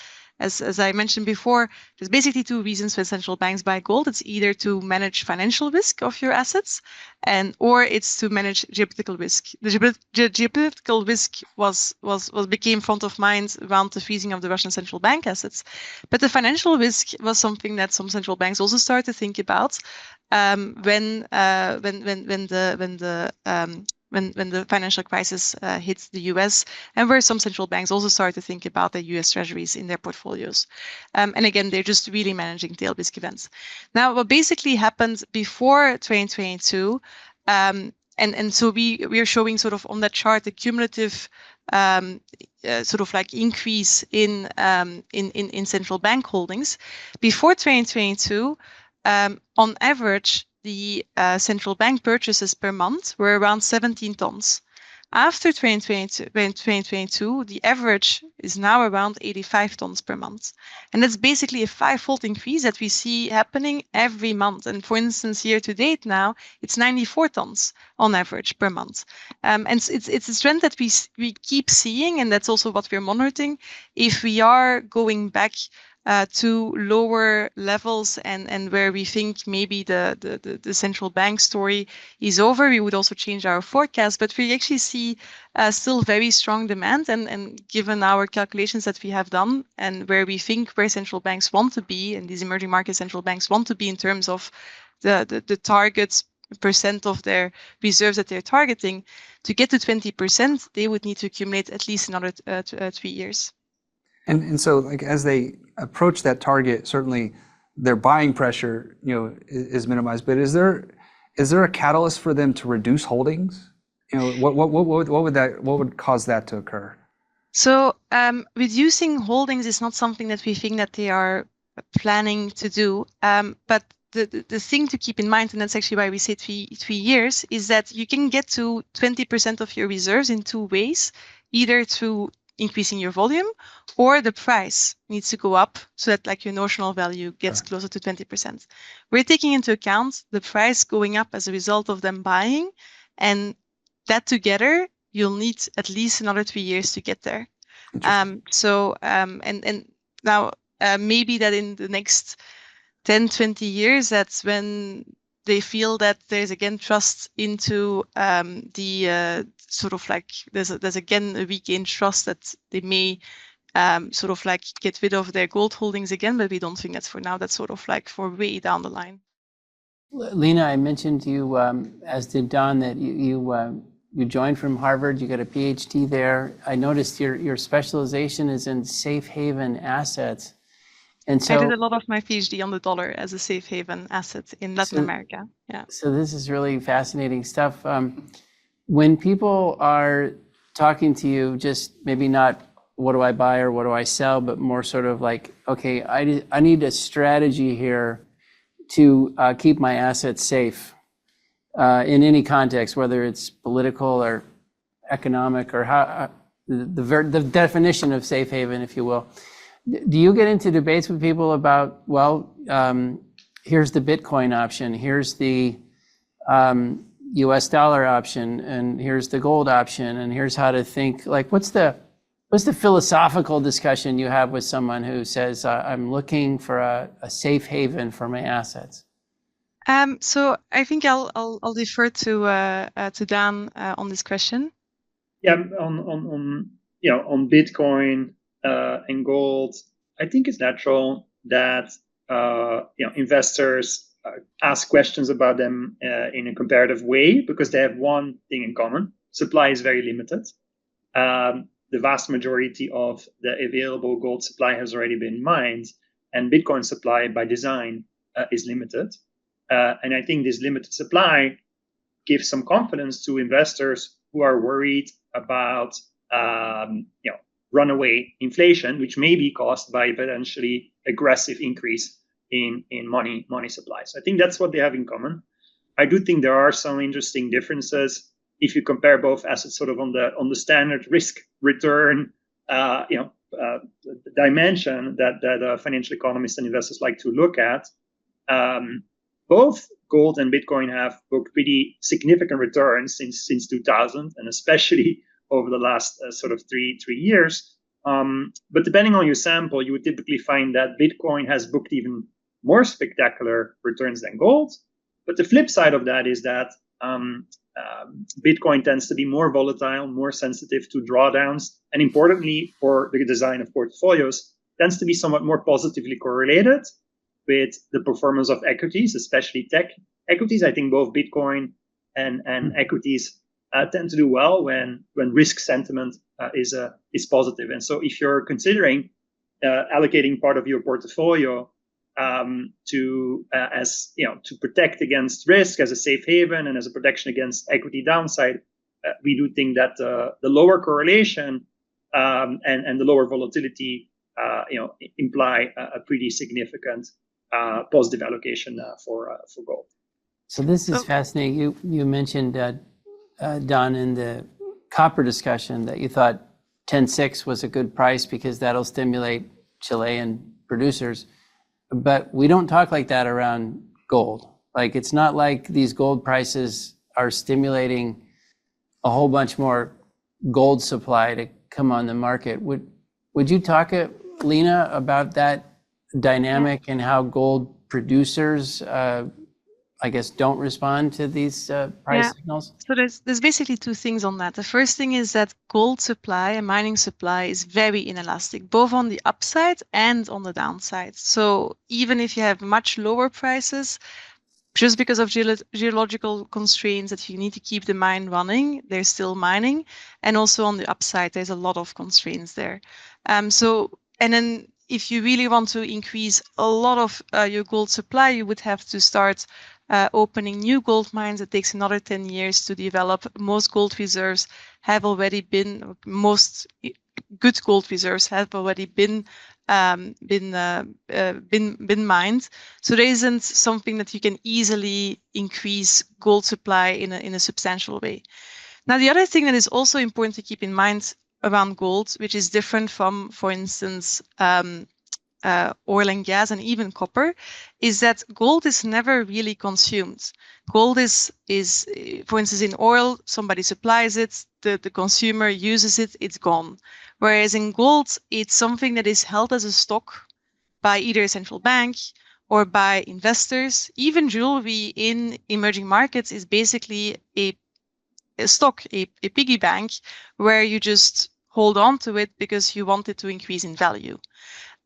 As I mentioned before, there's basically two reasons when central banks buy gold. It's either to manage financial risk of your assets, or it's to manage geopolitical risk. The geopolitical risk became front of mind around the freezing of the Russian central bank assets, but the financial risk was something that some central banks also started to think about when the financial crisis hit the US, and where some central banks also started to think about the US treasuries in their portfolios. And again, they're just really managing tail risk events. Now, what basically happened before 2022, and so we are showing sort of on that chart the cumulative sort of increase in central bank holdings. Before 2022, on average, the central bank purchases per month were around 17 tons. After 2022, the average is now around 85 tons per month. And that's basically a 5-fold increase that we see happening every month. And for instance, year to date now, it's 94 tons on average per month. And it's a trend that we keep seeing, and that's also what we're monitoring. If we are going back to lower levels and where we think maybe the central bank story is over, we would also change our forecast. But we actually see still very strong demand, and given our calculations that we have done and where we think where central banks want to be, and these emerging market central banks want to be in terms of the targets percent of their reserves that they're targeting, to get to 20%, they would need to accumulate at least another 3 years. And so, like, as they approach that target, certainly their buying pressure, is minimized. But is there a catalyst for them to reduce holdings? What would cause that to occur? So reducing holdings is not something that we think that they are planning to do. But the thing to keep in mind, and that's actually why we say 3 years, is that you can get to 20% of your reserves in 2 ways, either through increasing your volume, or the price needs to go up so that like your notional value gets closer to 20%. We're taking into account the price going up as a result of them buying, and that together, you'll need at least another 3 years to get there. And now maybe that in the next 10, 20 years, that's when they feel that there's again trust into the sort of like there's again a regained trust that they may sort of like get rid of their gold holdings again, but we don't think that's for now. That's sort of like for way down the line. Lina, I mentioned to you, as did Daan, that you joined from Harvard. You got a Ph.D. there. I noticed your specialization is in safe haven assets. And so I did a lot of my PhD on the dollar as a safe haven asset in Latin America. Yeah. So this is really fascinating stuff. When people are talking to you, just maybe not what do I buy or what do I sell, but more sort of like, okay, I need a strategy here to keep my assets safe in any context, whether it's political or economic or how the definition of safe haven, if you will. Do you get into debates with people about, well, here's the Bitcoin option, here's the US dollar option, and here's the gold option, and here's how to think? Like, what's the philosophical discussion you have with someone who says, I'm looking for a safe haven for my assets? So I think I'll defer to Daan on this question. Yeah, on Bitcoin and gold, I think it's natural that investors ask questions about them in a comparative way, because they have one thing in common: supply is very limited. The vast majority of the available gold supply has already been mined, and Bitcoin supply by design is limited. And I think this limited supply gives some confidence to investors who are worried about runaway inflation, which may be caused by potentially aggressive increase in money supply. So I think that's what they have in common. I do think there are some interesting differences if you compare both assets sort of on the standard risk return dimension that financial economists and investors like to look at. Both gold and Bitcoin have booked pretty significant returns since 2000, and especially over the last sort of three years. But depending on your sample, you would typically find that Bitcoin has booked even more spectacular returns than gold. But the flip side of that is that Bitcoin tends to be more volatile, more sensitive to drawdowns, and importantly, for the design of portfolios, tends to be somewhat more positively correlated with the performance of equities, especially tech equities. I think both Bitcoin and equities tend to do well when risk sentiment is positive. And so if you're considering allocating part of your portfolio to protect against risk as a safe haven and as a protection against equity downside, we do think that the lower correlation and the lower volatility imply a pretty significant positive allocation for gold. So this is fascinating. You mentioned, Daan, in the copper discussion that you thought 10.6 was a good price because that'll stimulate Chilean producers. But we don't talk like that around gold. Like, it's not like these gold prices are stimulating a whole bunch more gold supply to come on the market. Would you talk, Lina, about that dynamic in how gold producers, I guess, don't respond to these price signals? So there's basically two things on that. The first thing is that gold supply and mining supply is very inelastic, both on the upside and on the downside. So even if you have much lower prices, just because of geological constraints that you need to keep the mine running, they're still mining. And also on the upside, there's a lot of constraints there. And then if you really want to increase a lot of your gold supply, you would have to start opening new gold mines. It takes another 10 years to develop. Most gold reserves have already been, most good gold reserves have already been mined. So there isn't something that you can easily increase gold supply in a substantial way. Now, the other thing that is also important to keep in mind around gold, which is different from, for instance, oil and gas and even copper, is that gold is never really consumed. Gold is, for instance, in oil, somebody supplies it, the consumer uses it, it's gone. Whereas in gold, it's something that is held as a stock by either a central bank or by investors. Even jewelry in emerging markets is basically a stock, a piggy bank, where you just hold on to it because you want it to increase in value.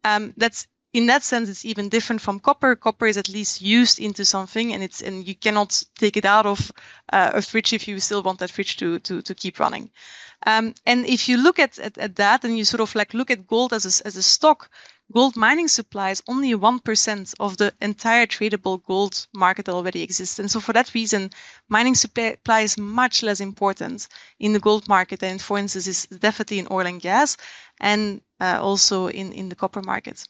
That's in that sense, it's even different from copper. Copper is at least used into something, and you cannot take it out of a fridge if you still want that fridge to keep running. And if you look at that, and you sort of like look at gold as a stock, gold mining supply is only 1% of the entire tradable gold market that already exists. And so for that reason, mining supply is much less important in the gold market than, for instance, is definitely in oil and gas, and also in the copper market.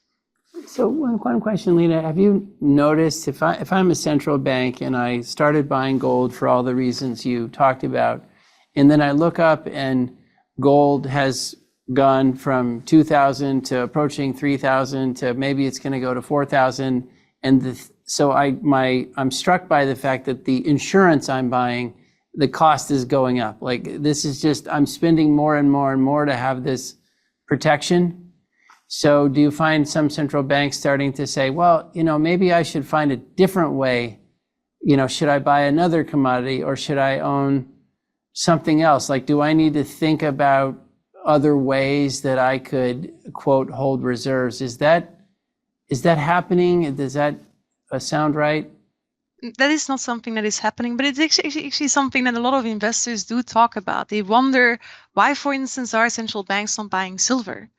So one question, Lina, have you noticed if I'm a central bank and I started buying gold for all the reasons you talked about, and then I look up and gold has gone from 2,000 to approaching 3,000 to maybe it's going to go to 4,000, and so I'm struck by the fact that the insurance I'm buying, the cost is going up. Like this is just, I'm spending more and more and more to have this protection. So do you find some central banks starting to say, well, maybe I should find a different way? Should I buy another commodity or should I own something else? Like, do I need to think about other ways that I could, quote, hold reserves? Is that happening? Does that sound right? That is not something that is happening, but it's actually something that a lot of investors do talk about. They wonder why, for instance, are central banks not buying silver?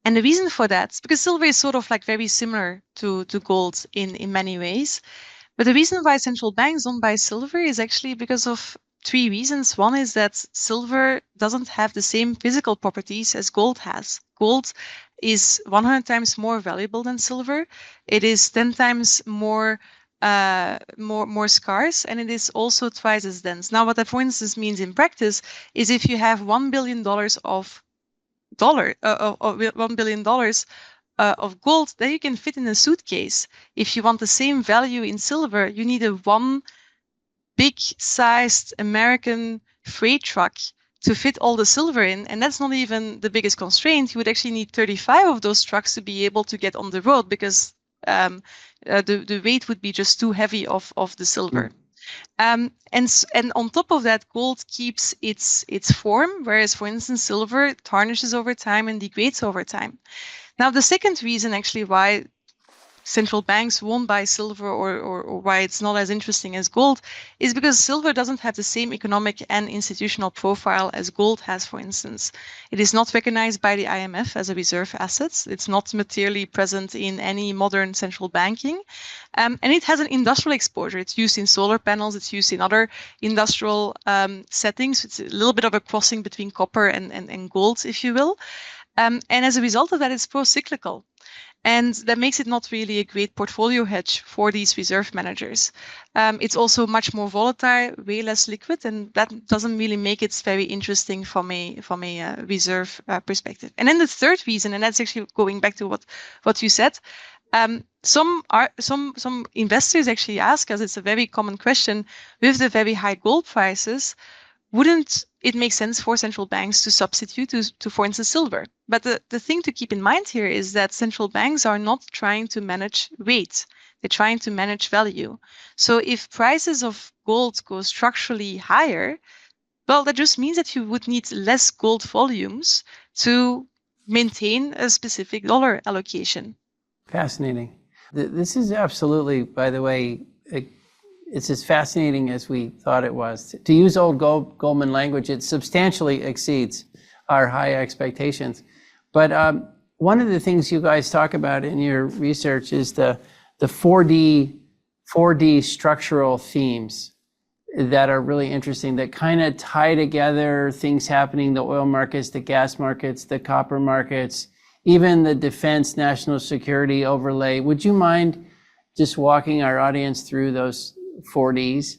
And the reason for that is because silver is sort of like very similar to gold in many ways. But the reason why central banks don't buy silver is actually because of three reasons. One is that silver doesn't have the same physical properties as gold has. Gold is 100 times more valuable than silver. It is 10 times more scarce, and it is also twice as dense. Now, what that, for instance, means in practice is if you have $1 billion of $1 billion of gold that you can fit in a suitcase. If you want the same value in silver, you need a one big-sized American freight truck to fit all the silver in, and that's not even the biggest constraint. You would actually need 35 of those trucks to be able to get on the road because the weight would be just too heavy of the silver. And on top of that, gold keeps its form, whereas, for instance, silver tarnishes over time and degrades over time. Now, the second reason actually why central banks won't buy silver or why it's not as interesting as gold is because silver doesn't have the same economic and institutional profile as gold has, for instance. It is not recognized by the IMF as a reserve asset. It's not materially present in any modern central banking. And it has an industrial exposure. It's used in solar panels. It's used in other industrial settings. It's a little bit of a crossing between copper and gold, if you will. And as a result of that, it's pro-cyclical. And that makes it not really a great portfolio hedge for these reserve managers. It's also much more volatile, way less liquid, and that doesn't really make it very interesting from a reserve perspective. And then the third reason, and that's actually going back to what you said, some investors actually ask us, it's a very common question, with the very high gold prices, wouldn't it make sense for central banks to substitute to for instance, silver? But the thing to keep in mind here is that central banks are not trying to manage weight. They're trying to manage value. So if prices of gold go structurally higher, well, that just means that you would need less gold volumes to maintain a specific dollar allocation. Fascinating. This is absolutely, by the way, it's as fascinating as we thought it was. To use old Goldman language, it substantially exceeds our high expectations. But one of the things you guys talk about in your research is the 4D structural themes that are really interesting, that kind of tie together things happening, the oil markets, the gas markets, the copper markets, even the defense, national security overlay. Would you mind just walking our audience through those 4Ds?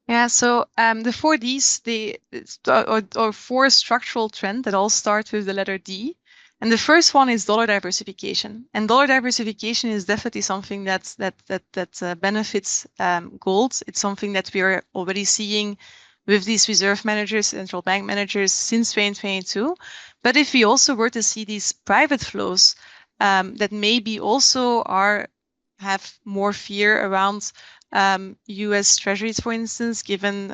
Yeah, so the 4Ds, or four structural trends that all start with the letter D. And the first one is dollar diversification. And dollar diversification is definitely something that benefits gold. It's something that we are already seeing with these reserve managers, central bank managers since 2022. But if we also were to see these private flows that maybe also have more fear around US treasuries, for instance, given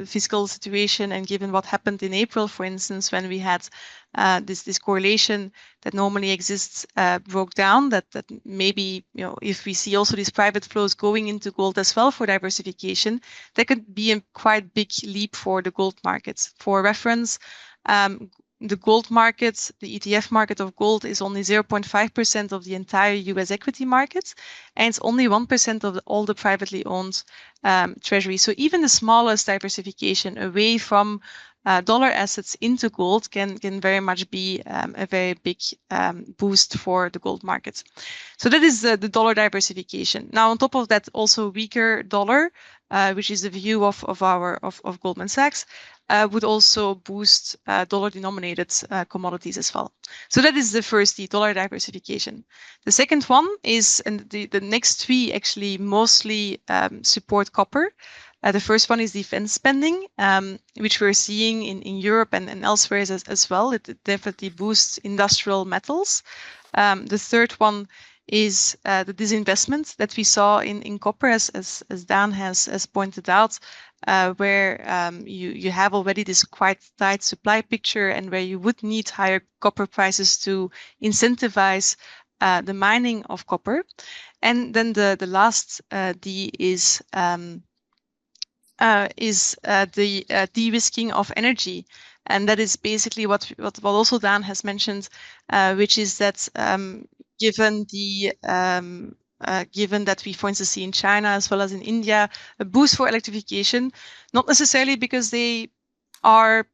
fiscal situation and given what happened in April, for instance, when we had this correlation that normally exists broke down, that maybe, if we see also these private flows going into gold as well for diversification, that could be a quite big leap for the gold markets. For reference, the gold market, the ETF market of gold, is only 0.5% of the entire US equity market, and it's only 1% of all the privately owned treasuries. So even the smallest diversification away from dollar assets into gold can very much be a very big boost for the gold market. So that is the dollar diversification. Now, on top of that, also weaker dollar, which is the view of Goldman Sachs, would also boost dollar-denominated commodities as well. So that is the first, the dollar diversification. The second one is, and the next three actually mostly support copper. The first one is defense spending, which we're seeing in Europe and elsewhere as well. It definitely boosts industrial metals. The third one is the disinvestment that we saw in copper, as Daan has pointed out, where you have already this quite tight supply picture, and where you would need higher copper prices to incentivize the mining of copper. And then the last D is the de-risking of energy. And that is basically what also Daan has mentioned, which is that given that we, for instance, see in China as well as in India a boost for electrification, not necessarily because they are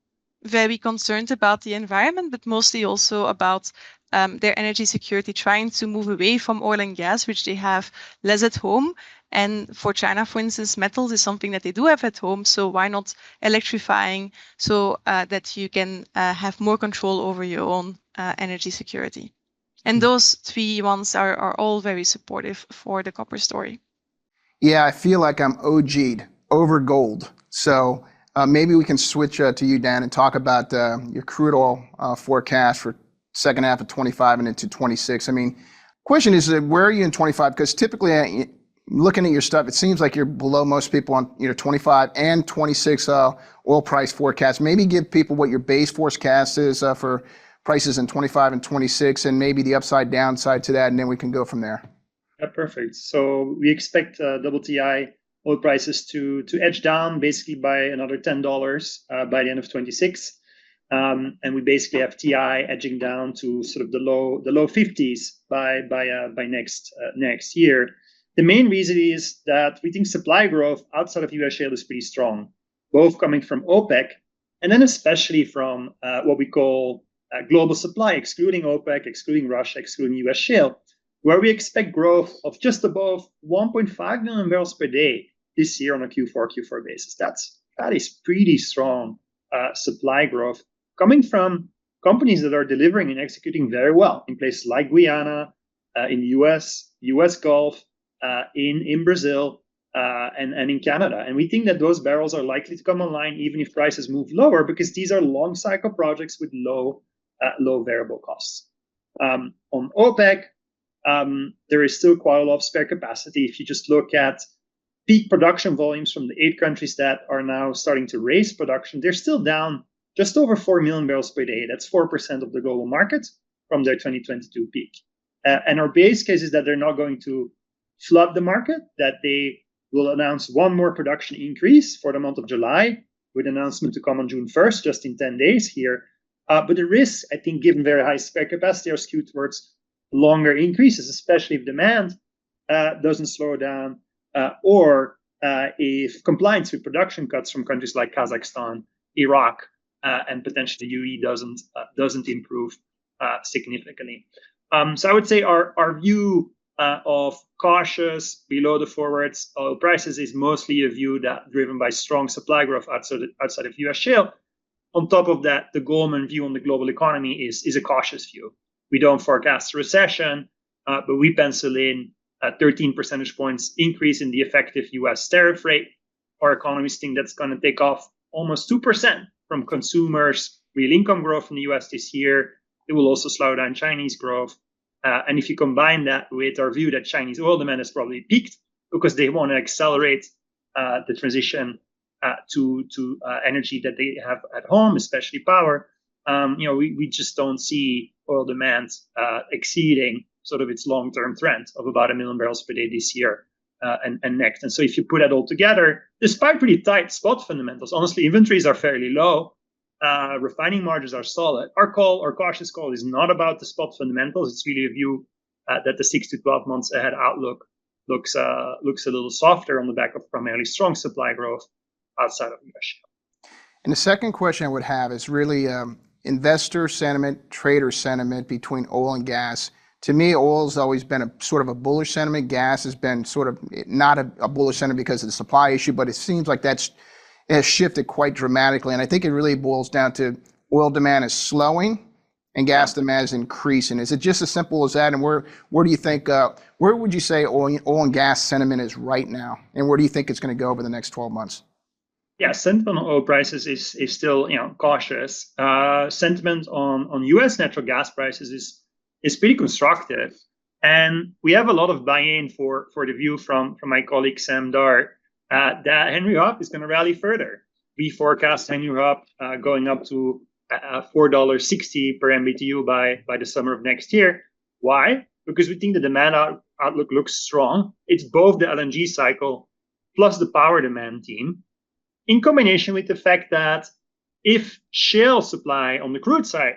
very concerned about the environment, but mostly also about their energy security, trying to move away from oil and gas, which they have less at home. And for China, for instance, metals is something that they do have at home. So why not electrifying so that you can have more control over your own energy security? And those three ones are all very supportive for the copper story. Yeah, I feel like I'm OG'd over gold. So maybe we can switch to you, Daan, and talk about your crude oil forecast for second half of 25 and into 26. I mean, question is, where are you in 25? Because typically, looking at your stuff, it seems like you're below most people on 25 and 26 oil price forecast. Maybe give people what your base forecast is for prices in 25 and 26, and maybe the upside downside to that, and then we can go from there. Yeah, perfect. So we expect WTI oil prices to edge down basically by another $10 by the end of 26. And we basically have TI edging down to sort of the low 50s by next year. The main reason is that we think supply growth outside of US shale is pretty strong, both coming from OPEC and then especially from what we call global supply, excluding OPEC, excluding Russia, excluding US shale, where we expect growth of just above 1.5 million barrels per day this year on a Q4 basis. That is pretty strong supply growth coming from companies that are delivering and executing very well in places like Guyana, in the US Gulf, in Brazil, and in Canada. And we think that those barrels are likely to come online even if prices move lower, because these are long cycle projects with low variable costs. On OPEC, there is still quite a lot of spare capacity. If you just look at peak production volumes from the 8 countries that are now starting to raise production, they're still down just over 4 million barrels per day. That's 4% of the global market from their 2022 peak. And our base case is that they're not going to flood the market, that they will announce one more production increase for the month of July, with announcement to come on June 1st, just in 10 days here. But the risks, I think, given very high spare capacity, are skewed towards longer increases, especially if demand doesn't slow down, or if compliance with production cuts from countries like Kazakhstan, Iraq, and potentially UAE doesn't improve significantly. So I would say our view of cautious below the forwards oil prices is mostly a view that driven by strong supply growth outside of US shale. On top of that, the Goldman view on the global economy is a cautious view. We don't forecast a recession, but we pencil in a 13 percentage points increase in the effective US tariff rate. Our economists think that's going to take off almost 2% from consumers' real income growth in the US this year. It will also slow down Chinese growth. And if you combine that with our view that Chinese oil demand has probably peaked because they want to accelerate the transition to energy that they have at home, especially power, we just don't see oil demand exceeding sort of its long-term trend of about 1 million barrels per day this year and next. And so if you put that all together, despite pretty tight spot fundamentals, honestly, inventories are fairly low. Refining margins are solid. Our cautious call is not about the spot fundamentals. It's really a view that the 6 to 12 months ahead outlook looks a little softer on the back of primarily strong supply growth outside of US shale. And the second question I would have is really investor sentiment, trader sentiment between oil and gas. To me, oil has always been a sort of a bullish sentiment. Gas has been sort of not a bullish sentiment because of the supply issue, but it seems like it has shifted quite dramatically. And I think it really boils down to oil demand is slowing and gas demand is increasing. Is it just as simple as that? And where do you think, where would you say oil and gas sentiment is right now? And where do you think it's going to go over the next 12 months? Yeah, sentiment on oil prices is still cautious. Sentiment on US natural gas prices is pretty constructive. And we have a lot of buy-in for the view from my colleague Sam Dart that Henry Hub is going to rally further. We forecast Henry Hub going up to $4.60 per MMBtu by the summer of next year. Why? Because we think the demand outlook looks strong. It's both the LNG cycle plus the power demand theme, in combination with the fact that if shale supply on the crude side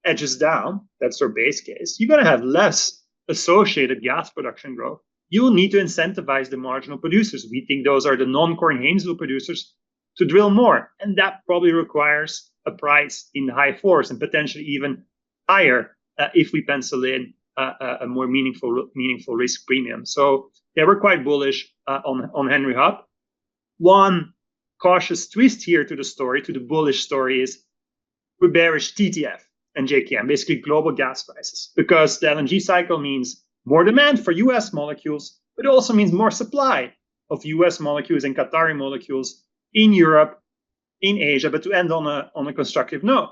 edges down, that's our base case, you're going to have less associated gas production growth. You will need to incentivize the marginal producers. We think those are the non-core and Haynesville producers to drill more. And that probably requires a price in the high fours and potentially even higher if we pencil in a more meaningful risk premium. So yeah, we're quite bullish on Henry Hub. One cautious twist here to the bullish story is we're bearish TTF and JKM, basically global gas prices, because the LNG cycle means more demand for US molecules, but it also means more supply of US molecules and Qatari molecules in Europe, in Asia. But to end on a constructive note,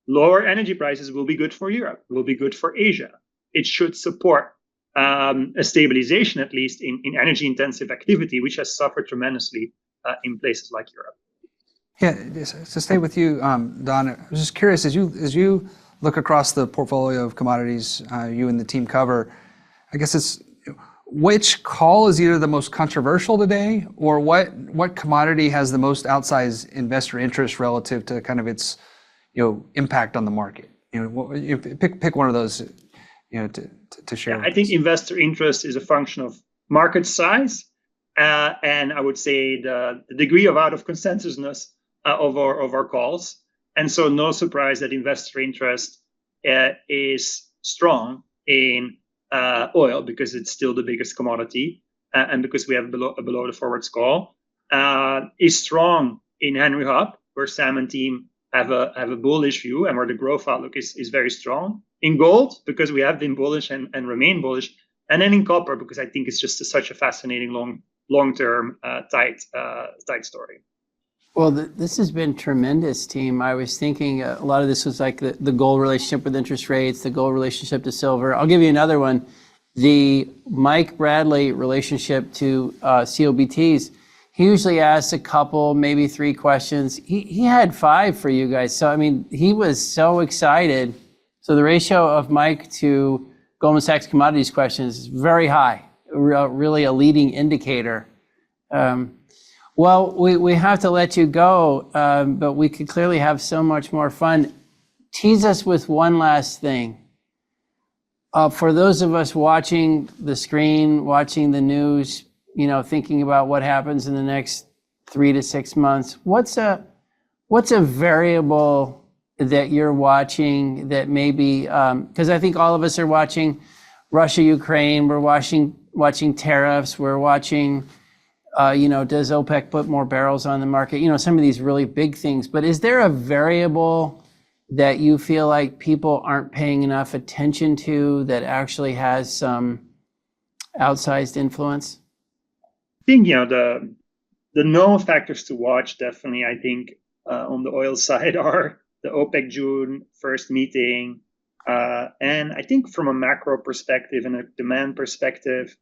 lower energy prices will be good for Europe, will be good for Asia. It should support a stabilization, at least in energy intensive activity, which has suffered tremendously in places like Europe. Yeah, to stay with you, Daan, I was just curious, as you look across the portfolio of commodities you and the team cover, I guess it's which call is either the most controversial today, or what commodity has the most outsized investor interest relative to kind of its impact on the market? Pick one of those to share. Yeah, I think investor interest is a function of market size, and I would say the degree of out of consensusness of our calls. And so no surprise that investor interest is strong in oil, because it's still the biggest commodity, and because we have a below the forwards call, is strong in Henry Hub, where Sam and team have a bullish view and where the growth outlook is very strong. In gold, because we have been bullish and remain bullish, and then in copper, because I think it's just such a fascinating long-term tight story. Well, this has been tremendous, team. I was thinking a lot of this was like the gold relationship with interest rates, the gold relationship to silver. I'll give you another one. The Mike Bradley relationship to COBTs. He usually asks a couple, maybe 3 questions. He had 5 for you guys. So, I mean, he was so excited. So the ratio of Mike to Goldman Sachs commodities questions is very high, really a leading indicator. Well, we have to let you go, but we could clearly have so much more fun. Tease us with one last thing. For those of us watching the screen, watching the news, thinking about what happens in the next 3 to 6 months, what's a variable that you're watching that maybe, because I think all of us are watching Russia, Ukraine, we're watching tariffs, we're watching, does OPEC put more barrels on the market? Some of these really big things. But is there a variable that you feel like people aren't paying enough attention to that actually has some outsized influence? I think, the known factors to watch definitely, I think, on the oil side are the OPEC June first meeting. And I think from a macro perspective and a demand perspective,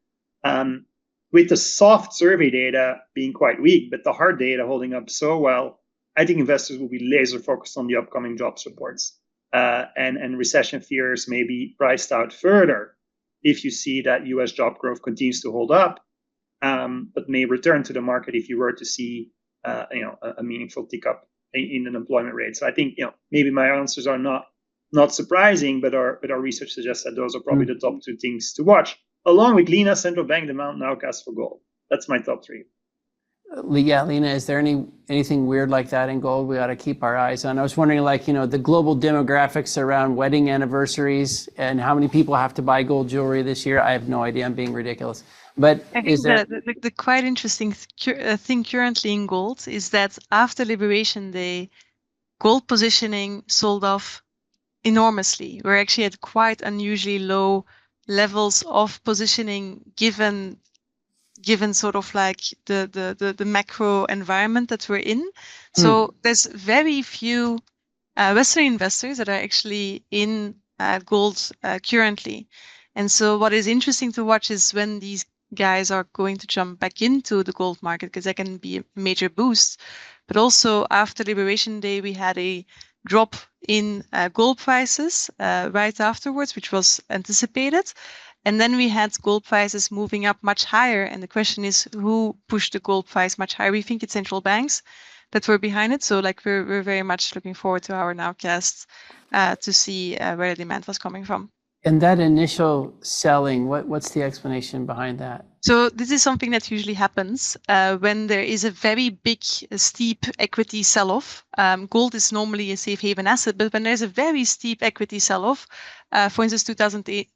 with the soft survey data being quite weak, but the hard data holding up so well, I think investors will be laser focused on the upcoming jobs reports. And recession fears may be priced out further if you see that US job growth continues to hold up, but may return to the market if you were to see a meaningful tick up in an employment rate. So I think maybe my answers are not surprising, but our research suggests that those are probably the top 2 things to watch, along with Lina, central bank demand nowcast for gold. That's my top 3. Yeah, Lina, is there anything weird like that in gold we ought to keep our eyes on? I was wondering, the global demographics around wedding anniversaries and how many people have to buy gold jewelry this year. I have no idea. I'm being ridiculous. But I think the quite interesting thing currently in gold is that after Liberation Day, gold positioning sold off enormously. We're actually at quite unusually low levels of positioning given sort of like the macro environment that we're in. So there's very few Western investors that are actually in gold currently. And so what is interesting to watch is when these guys are going to jump back into the gold market, because that can be a major boost. But also after Liberation Day, we had a drop in gold prices right afterwards, which was anticipated. And then we had gold prices moving up much higher. And the question is, who pushed the gold price much higher? We think it's central banks that were behind it. So we're very much looking forward to our nowcasts to see where the demand was coming from. And that initial selling, what's the explanation behind that? So this is something that usually happens when there is a very big, steep equity sell-off. Gold is normally a safe haven asset, but when there's a very steep equity sell-off, for instance, 2008,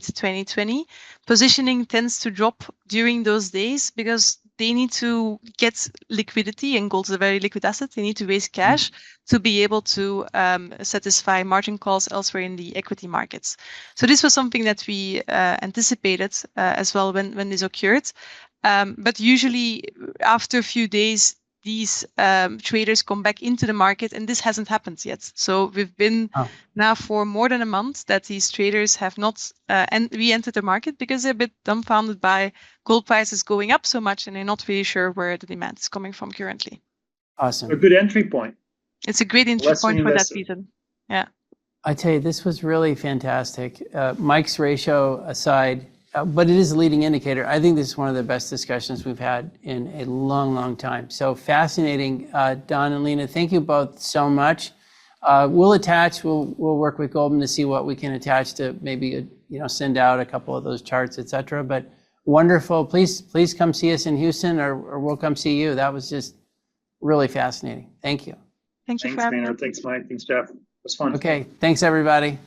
2020, positioning tends to drop during those days because they need to get liquidity, and gold is a very liquid asset. They need to raise cash to be able to satisfy margin calls elsewhere in the equity markets. So this was something that we anticipated as well when this occurred. But usually after a few days, these traders come back into the market, and this hasn't happened yet. So we've been now for more than a month that these traders have not re-entered the market because they're a bit dumbfounded by gold prices going up so much, and they're not really sure where the demand is coming from currently. Awesome. A good entry point. It's a great entry point for that reason. Yeah. I tell you, this was really fantastic. Mike's ratio aside, but it is a leading indicator. I think this is one of the best discussions we've had in a long, long time. So fascinating. Daan and Lina, thank you both so much. We'll work with Goldman to see what we can attach to maybe, send out a couple of those charts, et cetera. But wonderful. Please come see us in Houston or we'll come see you. That was just really fascinating. Thank you. Thanks, Maynard. Thanks, Mike. Thanks, Jeff. It was fun. Okay. Thanks, everybody.